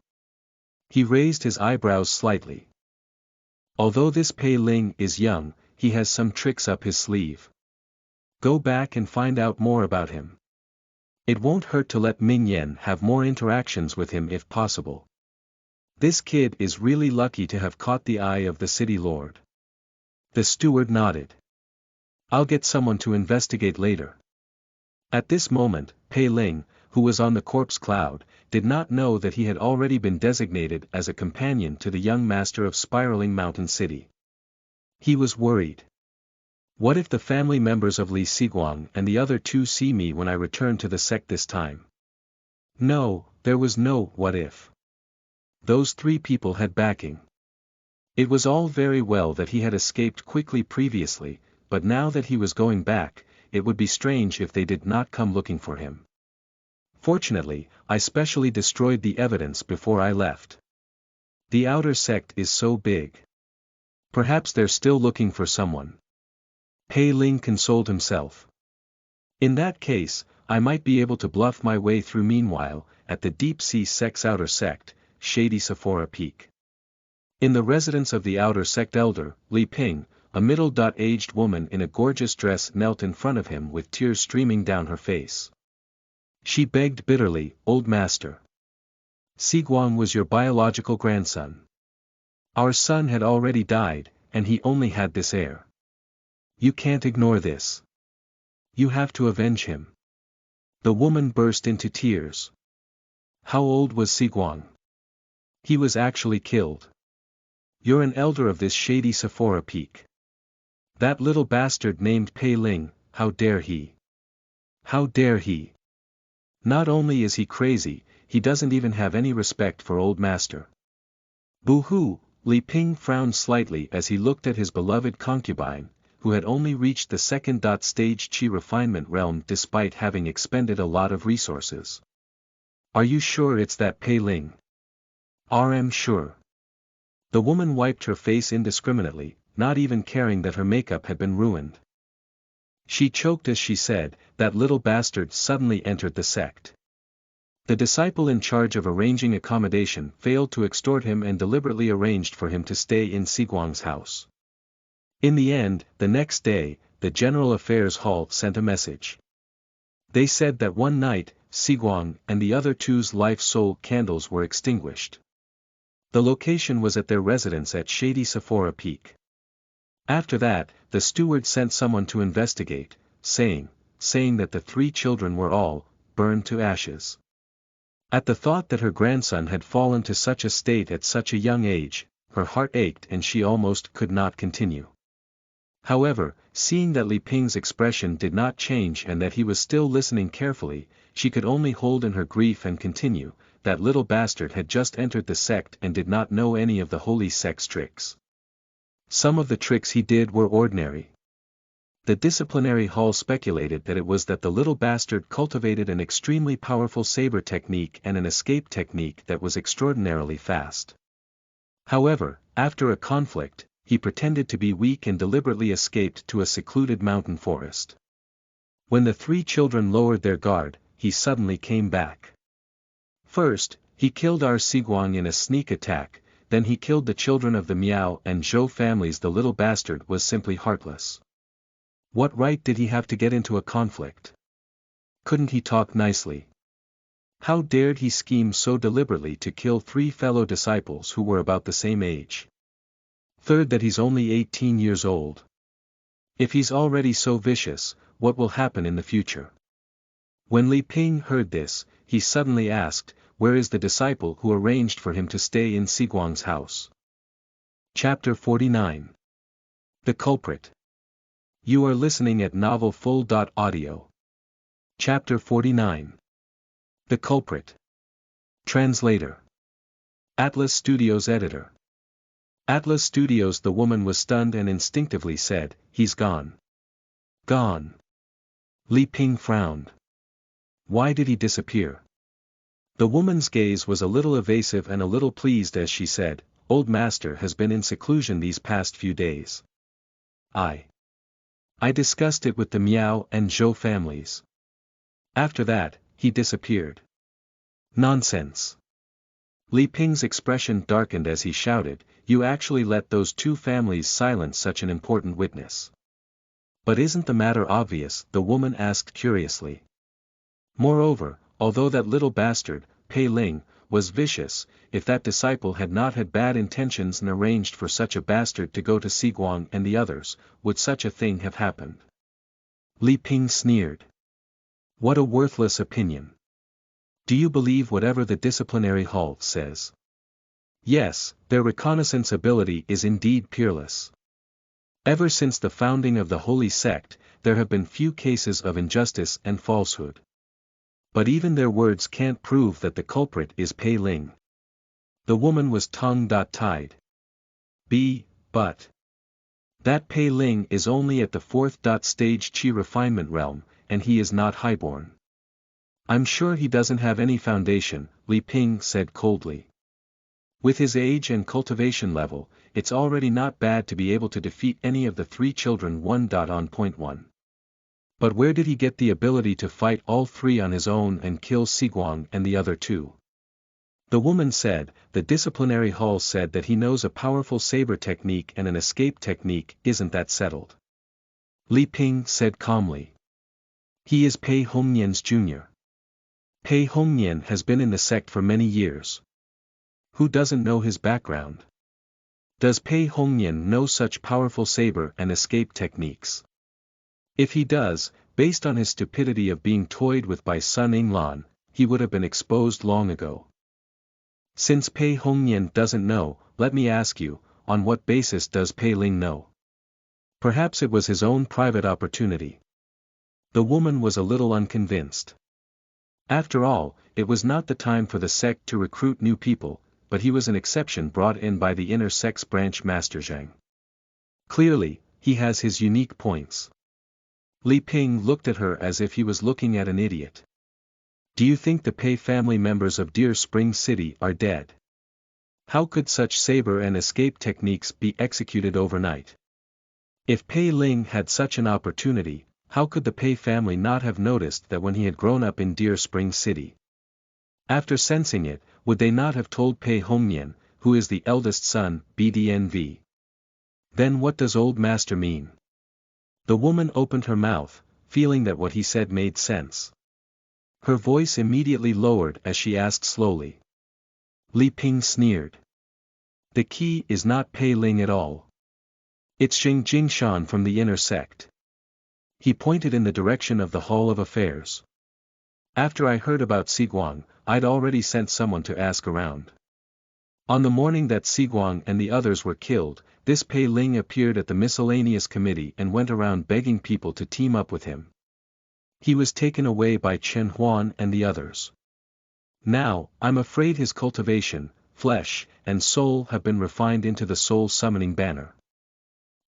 He raised his eyebrows slightly. Although this Pei Ling is young, he has some tricks up his sleeve. Go back and find out more about him. It won't hurt to let Mingyan have more interactions with him if possible. This kid is really lucky to have caught the eye of the city lord. The steward nodded. I'll get someone to investigate later. At this moment, Pei Ling, who was on the corpse cloud, did not know that he had already been designated as a companion to the young master of Spiraling Mountain City. He was worried. What if the family members of Li Siguang and the other 2 see me when I return to the sect this time? No, there was no what if. Those 3 people had backing. It was all very well that he had escaped quickly previously, but now that he was going back, it would be strange if they did not come looking for him. Fortunately, I specially destroyed the evidence before I left. The outer sect is so big. Perhaps they're still looking for someone. Pei Ling consoled himself. In that case, I might be able to bluff my way through. Meanwhile, at the Deep Sea Sect's outer sect, Shady Sephora Peak. In the residence of the outer sect elder, Li Ping, a middle-aged woman in a gorgeous dress knelt in front of him with tears streaming down her face. She begged bitterly, Old Master. Siguang was your biological grandson. Our son had already died, and he only had this heir. You can't ignore this. You have to avenge him. The woman burst into tears. How old was Siguang? He was actually killed. You're an elder of this Shady Sephora Peak. That little bastard named Pei Ling, how dare he? How dare he? Not only is he crazy, he doesn't even have any respect for Old Master. Boo-hoo, Li Ping frowned slightly as he looked at his beloved concubine, who had only reached the 2nd stage Qi refinement realm despite having expended a lot of resources. Are you sure it's that Pei Ling? I'm sure. The woman wiped her face indiscriminately, not even caring that her makeup had been ruined. She choked as she said, that little bastard suddenly entered the sect. The disciple in charge of arranging accommodation failed to extort him and deliberately arranged for him to stay in Siguang's house. In the end, the next day, the General Affairs Hall sent a message. They said that one night, Siguang and the other 2's life soul candles were extinguished. The location was at their residence at Shady Sephora Peak. After that, the steward sent someone to investigate, saying that the 3 children were all burned to ashes. At the thought that her grandson had fallen to such a state at such a young age, her heart ached and she almost could not continue. However, seeing that Li Ping's expression did not change and that he was still listening carefully, she could only hold in her grief and continue, that little bastard had just entered the sect and did not know any of the holy sect's tricks. Some of the tricks he did were ordinary. The disciplinary hall speculated that it was that the little bastard cultivated an extremely powerful saber technique and an escape technique that was extraordinarily fast. However, after a conflict, he pretended to be weak and deliberately escaped to a secluded mountain forest. When the 3 children lowered their guard, he suddenly came back. First, he killed our Siguang in a sneak attack, then he killed the children of the Miao and Zhou families. The little bastard was simply heartless. What right did he have to get into a conflict? Couldn't he talk nicely? How dared he scheme so deliberately to kill 3 fellow disciples who were about the same age? Third, that he's only 18 years old. If he's already so vicious, what will happen in the future? When Li Ping heard this, he suddenly asked, where is the disciple who arranged for him to stay in Siguang's house? Chapter 49. The Culprit. You are listening at novelfull.audio. Chapter 49. The Culprit. Translator. Atlas Studios Editor. Atlas Studios. The woman was stunned and instinctively said, "He's gone." Gone. Li Ping frowned. Why did he disappear? The woman's gaze was a little evasive and a little pleased as she said, "Old Master has been in seclusion these past few days. I discussed it with the Miao and Zhou families. After that, he disappeared." Nonsense. Li Ping's expression darkened as he shouted, "You actually let those two families silence such an important witness." "But isn't the matter obvious?" the woman asked curiously. "Moreover, although that little bastard, Pei Ling, was vicious, if that disciple had not had bad intentions and arranged for such a bastard to go to Siguang and the others, would such a thing have happened?" Li Ping sneered. "What a worthless opinion. Do you believe whatever the disciplinary hall says?" "Yes, their reconnaissance ability is indeed peerless. Ever since the founding of the holy sect, there have been few cases of injustice and falsehood. But even their words can't prove that the culprit is Pei Ling." The woman was tongue-tied. But that Pei Ling is only at the fourth stage Qi refinement realm, and he is not highborn. "I'm sure he doesn't have any foundation," Li Ping said coldly. "With his age and cultivation level, it's already not bad to be able to defeat any of the three children on point one. But where did he get the ability to fight all three on his own and kill Siguang and the other two?" The woman said, "The disciplinary hall said that he knows a powerful saber technique and an escape technique. Isn't that settled?" Li Ping said calmly. "He is Pei Hongnian's junior. Pei Hongnian has been in the sect for many years. Who doesn't know his background? Does Pei Hongnian know such powerful saber and escape techniques? If he does, based on his stupidity of being toyed with by Sun Yinglan, he would have been exposed long ago. Since Pei Hongnian doesn't know, let me ask you, on what basis does Pei Ling know? Perhaps it was his own private opportunity." The woman was a little unconvinced. After all, it was not the time for the sect to recruit new people, but he was an exception brought in by the inner sect's branch Master Zhang. Clearly, he has his unique points. Li Ping looked at her as if he was looking at an idiot. "Do you think the Pei family members of Deer Spring City are dead? How could such saber and escape techniques be executed overnight? If Pei Ling had such an opportunity, how could the Pei family not have noticed that when he had grown up in Deer Spring City? After sensing it, would they not have told Pei Hongnian, who is the eldest son, BDNV? Then what does Old Master mean?" The woman opened her mouth, feeling that what he said made sense. Her voice immediately lowered as she asked slowly. Li Ping sneered. "The key is not Pei Ling at all. It's Xing Jingshan from the inner sect." He pointed in the direction of the Hall of Affairs. "After I heard about Siguang, I'd already sent someone to ask around. On the morning that Siguang and the others were killed, this Pei Ling appeared at the miscellaneous committee and went around begging people to team up with him. He was taken away by Chen Huan and the others. Now, I'm afraid his cultivation, flesh, and soul have been refined into the soul summoning banner.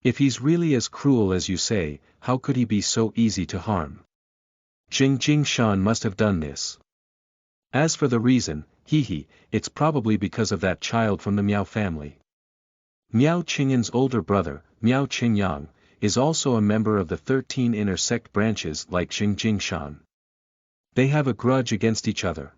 If he's really as cruel as you say, how could he be so easy to harm? Xing Jingshan must have done this. As for the reason, it's probably because of that child from the Miao family. Miao Qingyan's older brother, Miao Qingyang, is also a member of the 13 inner sect branches like Xing Jingshan. They have a grudge against each other.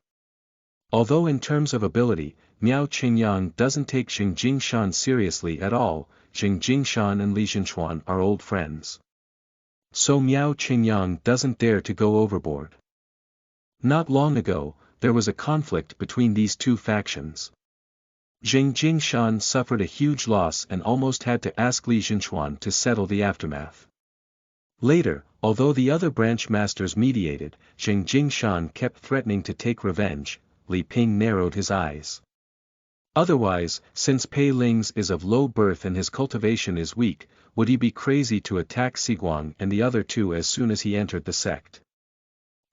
Although in terms of ability, Miao Qingyang doesn't take Xing Jingshan seriously at all, Xing Jingshan and Li Zhenchuan are old friends. So Miao Qingyang doesn't dare to go overboard. Not long ago, there was a conflict between these two factions. Xing Jingshan suffered a huge loss and almost had to ask Li Zhenchuan to settle the aftermath. Later, although the other branch masters mediated, Xing Jingshan kept threatening to take revenge. Li Ping narrowed his eyes. Otherwise, since Pei Ling's is of low birth and his cultivation is weak, would he be crazy to attack Siguang and the other two as soon as he entered the sect?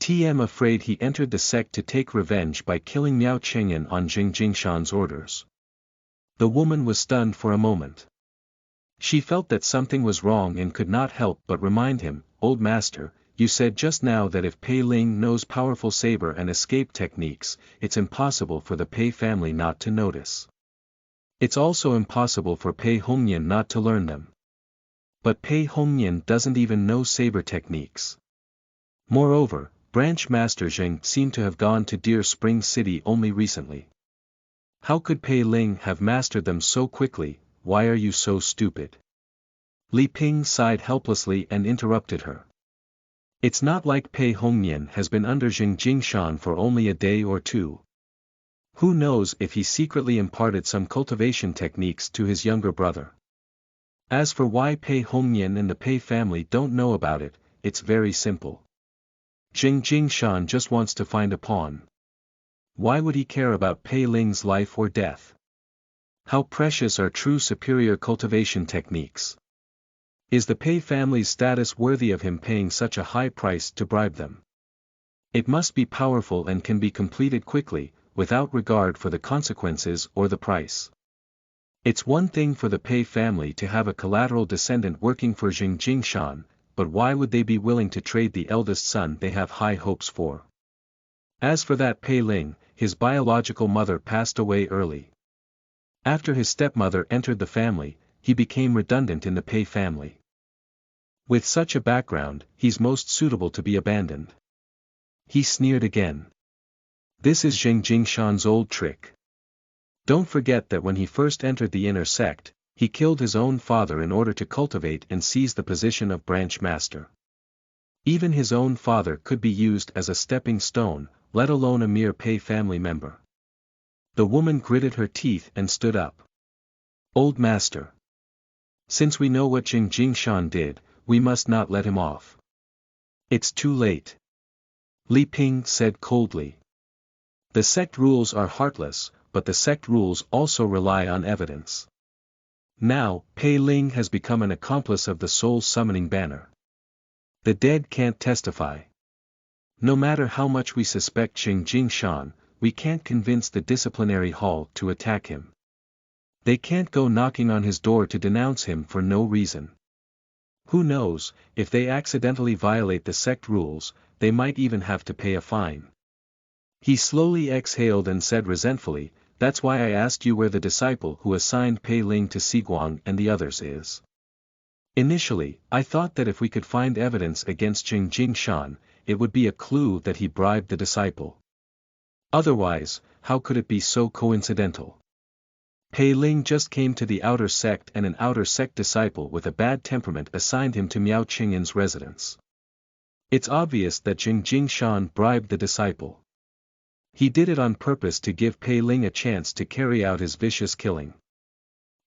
Afraid he entered the sect to take revenge by killing Miao Qingyan on Jing Jingshan's orders. The woman was stunned for a moment. She felt that something was wrong and could not help but remind him, "Old master, you said just now that if Pei Ling knows powerful saber and escape techniques, it's impossible for the Pei family not to notice. It's also impossible for Pei Hongyan not to learn them. But Pei Hongyan doesn't even know saber techniques. Moreover, Branch Master Zheng seemed to have gone to Deer Spring City only recently. How could Pei Ling have mastered them so quickly? Why are you so stupid?" Li Ping sighed helplessly and interrupted her. "It's not like Pei Hongyan has been under Jing Jingshan for only a day or two. Who knows if he secretly imparted some cultivation techniques to his younger brother. As for why Pei Hongyan and the Pei family don't know about it, it's very simple. Jing Jingshan just wants to find a pawn. Why would he care about Pei Ling's life or death? How precious are true superior cultivation techniques? Is the Pei family's status worthy of him paying such a high price to bribe them? It must be powerful and can be completed quickly, without regard for the consequences or the price. It's one thing for the Pei family to have a collateral descendant working for Jing Jingshan, but why would they be willing to trade the eldest son they have high hopes for? As for that Pei Ling, his biological mother passed away early. After his stepmother entered the family, he became redundant in the Pei family. With such a background, he's most suitable to be abandoned." He sneered again. "This is Jing Jingshan's old trick. Don't forget that when he first entered the inner sect, he killed his own father in order to cultivate and seize the position of branch master. Even his own father could be used as a stepping stone, let alone a mere Pei family member." The woman gritted her teeth and stood up. "Old master. Since we know what Jing Jingshan did, we must not let him off." "It's too late," Li Ping said coldly. "The sect rules are heartless, but the sect rules also rely on evidence. Now, Pei Ling has become an accomplice of the soul summoning banner. The dead can't testify. No matter how much we suspect Jing Jingshan, we can't convince the disciplinary hall to attack him. They can't go knocking on his door to denounce him for no reason. Who knows, if they accidentally violate the sect rules, they might even have to pay a fine." He slowly exhaled and said resentfully, "That's why I asked you where the disciple who assigned Pei Ling to Siguang and the others is. Initially, I thought that if we could find evidence against Jing Jingshan, it would be a clue that he bribed the disciple. Otherwise, how could it be so coincidental? Pei Ling just came to the outer sect and an outer sect disciple with a bad temperament assigned him to Miao Qingyan's residence. It's obvious that Jing Jingshan bribed the disciple. He did it on purpose to give Pei Ling a chance to carry out his vicious killing.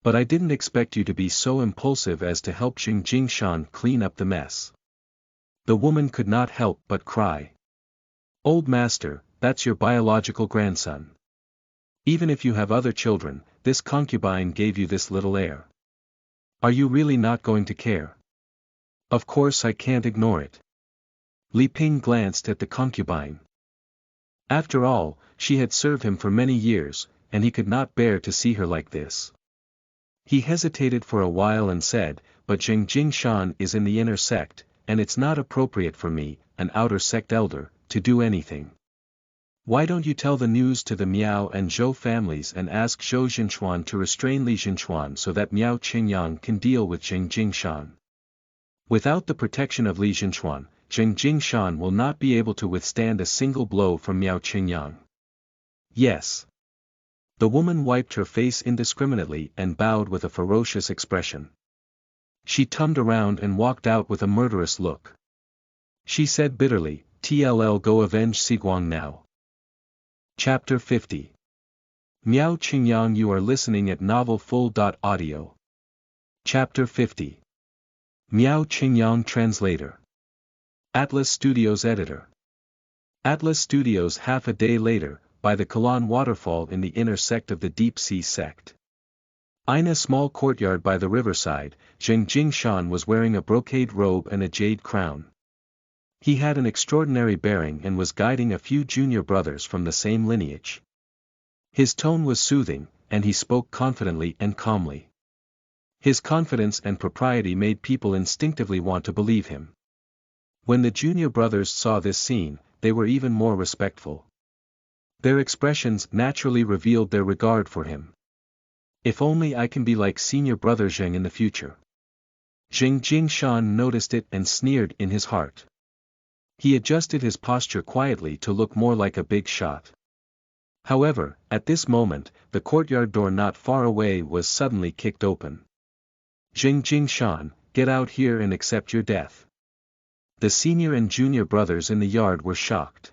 But I didn't expect you to be so impulsive as to help Jing Jingshan clean up the mess." The woman could not help but cry. "Old master, that's your biological grandson. Even if you have other children, this concubine gave you this little heir. Are you really not going to care?" "Of course I can't ignore it." Li Ping glanced at the concubine. After all, she had served him for many years, and he could not bear to see her like this. He hesitated for a while and said, "But Jing Jingshan is in the inner sect, and it's not appropriate for me, an outer sect elder, to do anything. Why don't you tell the news to the Miao and Zhou families and ask Zhou Jinchuan to restrain Li Jinchuan so that Miao Qingyang can deal with Jing Jingshan? Without the protection of Li Jinchuan, Jing Jingshan will not be able to withstand a single blow from Miao Qingyang." "Yes." The woman wiped her face indiscriminately and bowed with a ferocious expression. She turned around and walked out with a murderous look. She said bitterly, "TLL go avenge Siguang now." Chapter 50. Miao Qingyang. You are listening at novelfull.audio. Chapter 50. Miao Qingyang. Translator. Atlas Studios Editor. Atlas Studios. Half a day later, by the Kalan waterfall in the inner sect of the Deep Sea sect. In a small courtyard by the riverside, Jing Jingshan was wearing a brocade robe and a jade crown. He had an extraordinary bearing and was guiding a few junior brothers from the same lineage. His tone was soothing, and he spoke confidently and calmly. His confidence and propriety made people instinctively want to believe him. When the junior brothers saw this scene, they were even more respectful. Their expressions naturally revealed their regard for him. If only I can be like senior brother Zheng in the future. Zheng Jingshan noticed it and sneered in his heart. He adjusted his posture quietly to look more like a big shot. However, at this moment, the courtyard door not far away was suddenly kicked open. Zheng Jingshan, get out here and accept your death. The senior and junior brothers in the yard were shocked.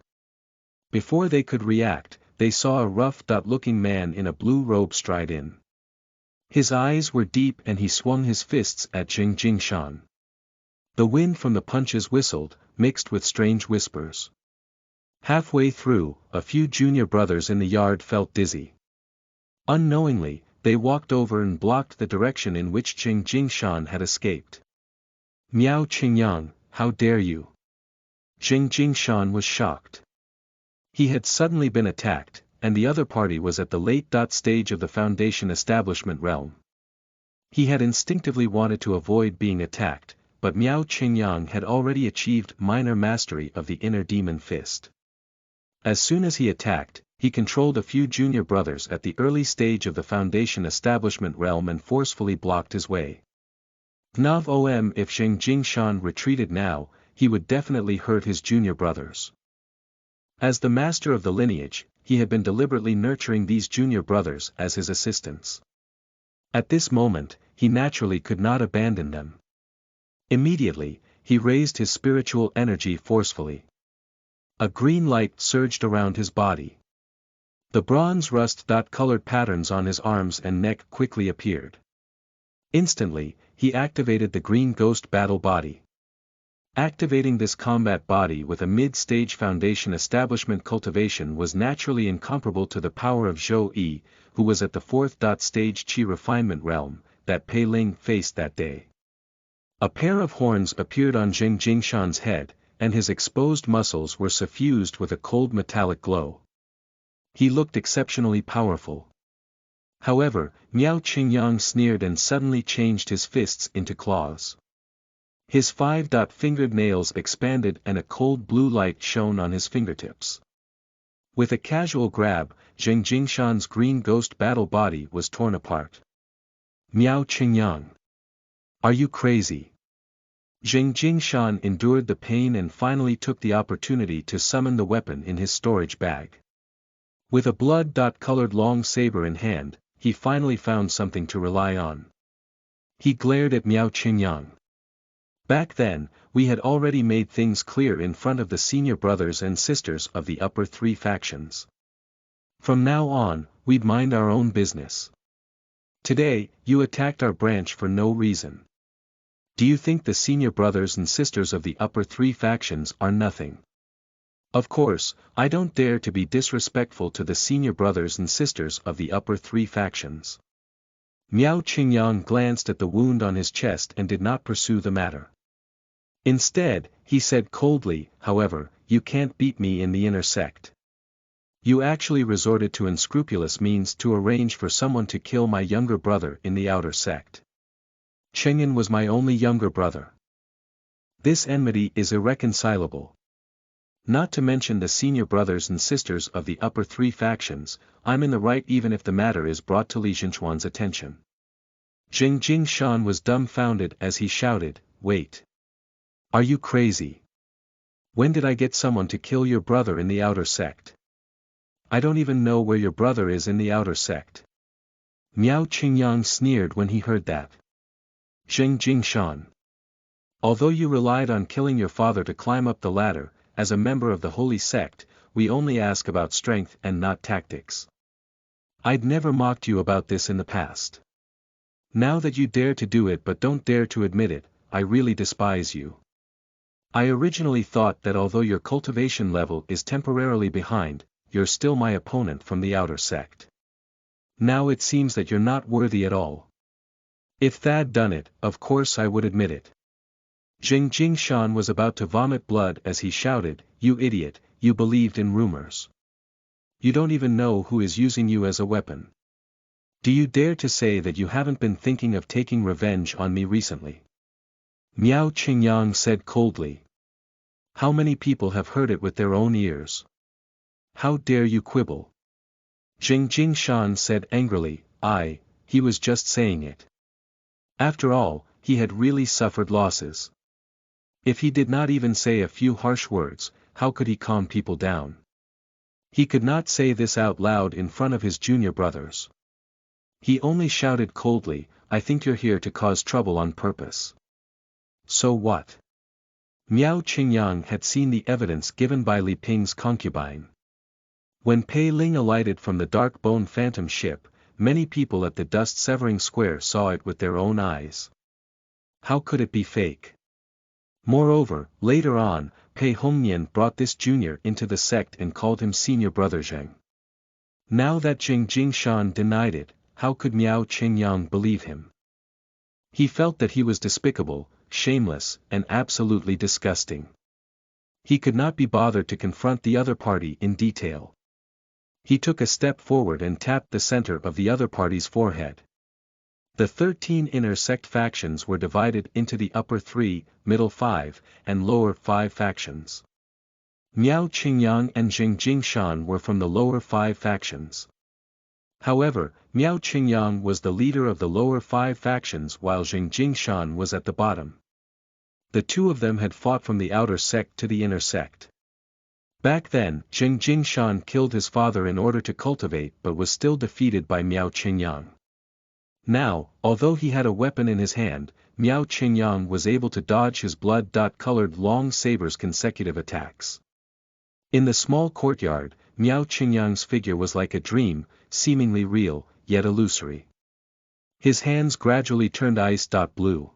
Before they could react, they saw a rough-looking man in a blue robe stride in. His eyes were deep and he swung his fists at Zheng Jingshan. The wind from the punches whistled, mixed with strange whispers. Halfway through, a few junior brothers in the yard felt dizzy. Unknowingly, they walked over and blocked the direction in which Zheng Jingshan had escaped. Miao Qingyang, how dare you? Zheng Jingshan was shocked. He had suddenly been attacked, and the other party was at the late stage of the Foundation establishment realm. He had instinctively wanted to avoid being attacked, but Miao Qingyang had already achieved minor mastery of the inner demon fist. As soon as he attacked, he controlled a few junior brothers at the early stage of the Foundation establishment realm and forcefully blocked his way. Gnav Om, if Zheng Jingshan retreated now, he would definitely hurt his junior brothers. As the master of the lineage, he had been deliberately nurturing these junior brothers as his assistants. At this moment, he naturally could not abandon them. Immediately, he raised his spiritual energy forcefully. A green light surged around his body. The bronze rust-colored patterns on his arms and neck quickly appeared. Instantly, he activated the green ghost battle body. Activating this combat body with a mid-stage Foundation establishment cultivation was naturally incomparable to the power of Zhou Yi, who was at the 4th stage Qi refinement realm, that Pei Ling faced that day. A pair of horns appeared on Zheng Jingshan's head, and his exposed muscles were suffused with a cold metallic glow. He looked exceptionally powerful. However, Miao Qingyang sneered and suddenly changed his fists into claws. His 5-fingered nails expanded and a cold blue light shone on his fingertips. With a casual grab, Zheng Jingshan's green ghost battle body was torn apart. Miao Qingyang. Are you crazy? Zheng Jingshan endured the pain and finally took the opportunity to summon the weapon in his storage bag. With a blood-colored long saber in hand, he finally found something to rely on. He glared at Miao Qingyang. Back then, we had already made things clear in front of the senior brothers and sisters of the upper 3 factions. From now on, we'd mind our own business. Today, you attacked our branch for no reason. Do you think the senior brothers and sisters of the upper 3 factions are nothing? Of course, I don't dare to be disrespectful to the senior brothers and sisters of the upper 3 factions. Miao Qingyang glanced at the wound on his chest and did not pursue the matter. Instead, he said coldly, however, you can't beat me in the inner sect. You actually resorted to unscrupulous means to arrange for someone to kill my younger brother in the outer sect. Cheng'an was my only younger brother. This enmity is irreconcilable. Not to mention the senior brothers and sisters of the upper 3 factions, I'm in the right even if the matter is brought to Li Jinchuan's attention. Zheng Jingshan was dumbfounded as he shouted, wait. Are you crazy? When did I get someone to kill your brother in the outer sect? I don't even know where your brother is in the outer sect. Miao Qingyang sneered when he heard that. Zheng Jingshan. Although you relied on killing your father to climb up the ladder, as a member of the holy sect, we only ask about strength and not tactics. I'd never mocked you about this in the past. Now that you dare to do it but don't dare to admit it, I really despise you. I originally thought that although your cultivation level is temporarily behind, you're still my opponent from the outer sect. Now it seems that you're not worthy at all. If Thad done it, of course I would admit it. Jing Jingshan was about to vomit blood as he shouted, "You idiot, you believed in rumors. You don't even know who is using you as a weapon. Do you dare to say that you haven't been thinking of taking revenge on me recently?" Miao Qingyang said coldly. "How many people have heard it with their own ears? How dare you quibble?" Jing Jingshan said angrily, he was just saying it. After all, he had really suffered losses. If he did not even say a few harsh words, how could he calm people down? He could not say this out loud in front of his junior brothers. He only shouted coldly, "I think you're here to cause trouble on purpose." So what? Miao Qingyang had seen the evidence given by Li Ping's concubine. When Pei Ling alighted from the dark bone phantom ship, many people at the dust-severing square saw it with their own eyes. How could it be fake? Moreover, later on, Pei Hongnian brought this junior into the sect and called him senior brother Zheng. Now that Jing Jingshan denied it, how could Miao Qingyang believe him? He felt that he was despicable, shameless, and absolutely disgusting. He could not be bothered to confront the other party in detail. He took a step forward and tapped the center of the other party's forehead. The 13 inner sect factions were divided into the upper 3, middle 5, and lower 5 factions. Miao Qingyang and Jing Jingshan were from the lower 5 factions. However, Miao Qingyang was the leader of the lower 5 factions while Jing Jingshan was at the bottom. The two of them had fought from the outer sect to the inner sect. Back then, Jing Jingshan killed his father in order to cultivate but was still defeated by Miao Qingyang. Now, although he had a weapon in his hand, Miao Qingyang was able to dodge his blood-colored long saber's consecutive attacks. In the small courtyard, Miao Qingyang's figure was like a dream, seemingly real, yet illusory. His hands gradually turned ice-blue.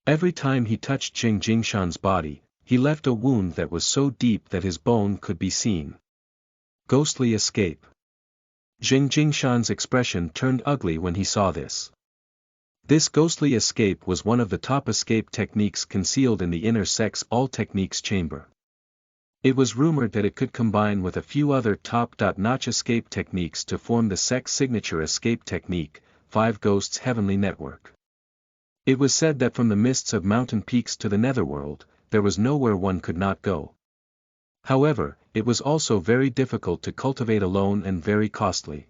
Every time he touched Jing Jingshan's body, he left a wound that was so deep that his bone could be seen. Ghostly escape. Jing Jingshan's expression turned ugly when he saw this. This ghostly escape was one of the top escape techniques concealed in the inner sect's all-techniques chamber. It was rumored that it could combine with a few other top-notch escape techniques to form the sect's signature escape technique, Five Ghosts Heavenly Network. It was said that from the mists of mountain peaks to the netherworld, there was nowhere one could not go. However, it was also very difficult to cultivate alone and very costly.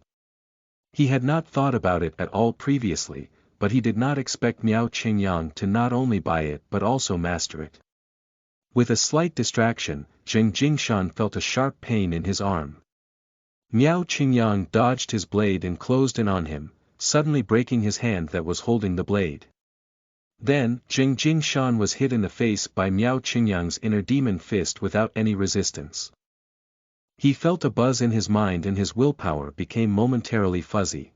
He had not thought about it at all previously, but he did not expect Miao Qingyang to not only buy it but also master it. With a slight distraction, Jing Jingshan felt a sharp pain in his arm. Miao Qingyang dodged his blade and closed in on him, suddenly breaking his hand that was holding the blade. Then, Jing Jingshan was hit in the face by Miao Qingyang's inner demon fist without any resistance. He felt a buzz in his mind and his willpower became momentarily fuzzy.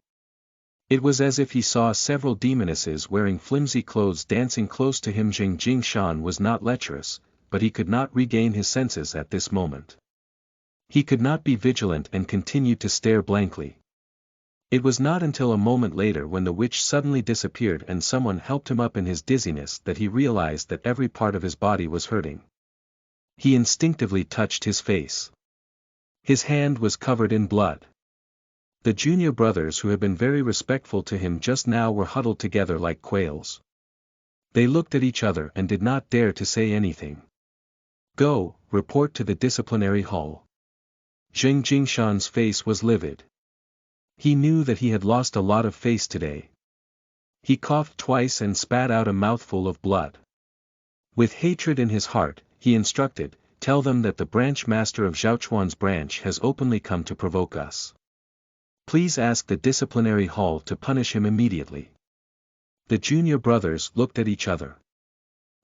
It was as if he saw several demonesses wearing flimsy clothes dancing close to him. Jing Jingshan was not lecherous, but he could not regain his senses at this moment. He could not be vigilant and continued to stare blankly. It was not until a moment later when the witch suddenly disappeared and someone helped him up in his dizziness that he realized that every part of his body was hurting. He instinctively touched his face. His hand was covered in blood. The junior brothers who had been very respectful to him just now were huddled together like quails. They looked at each other and did not dare to say anything. "Go, report to the disciplinary hall." Jing Jingshan's face was livid. He knew that he had lost a lot of face today. He coughed twice and spat out a mouthful of blood. With hatred in his heart, he instructed, "Tell them that the branch master of Zhaochuan's branch has openly come to provoke us. Please ask the disciplinary hall to punish him immediately." The junior brothers looked at each other.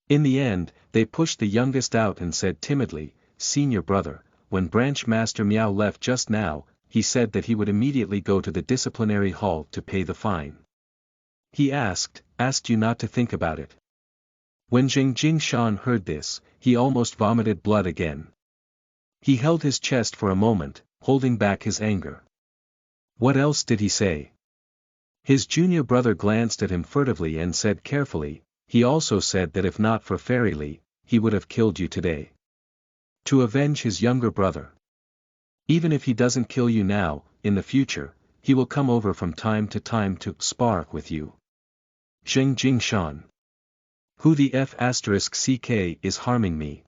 In the end, they pushed the youngest out and said timidly, "Senior brother, when branch master Miao left just now, he said that he would immediately go to the disciplinary hall to pay the fine. He asked you not to think about it." When Jing Jingshan heard this, he almost vomited blood again. He held his chest for a moment, holding back his anger. What else did he say? His junior brother glanced at him furtively and said carefully, he also said that if not for Fairy Lee, he would have killed you today. To avenge his younger brother. Even if he doesn't kill you now, in the future, he will come over from time to time to spar with you. Zheng Jingshan. Who the F*ck is harming me?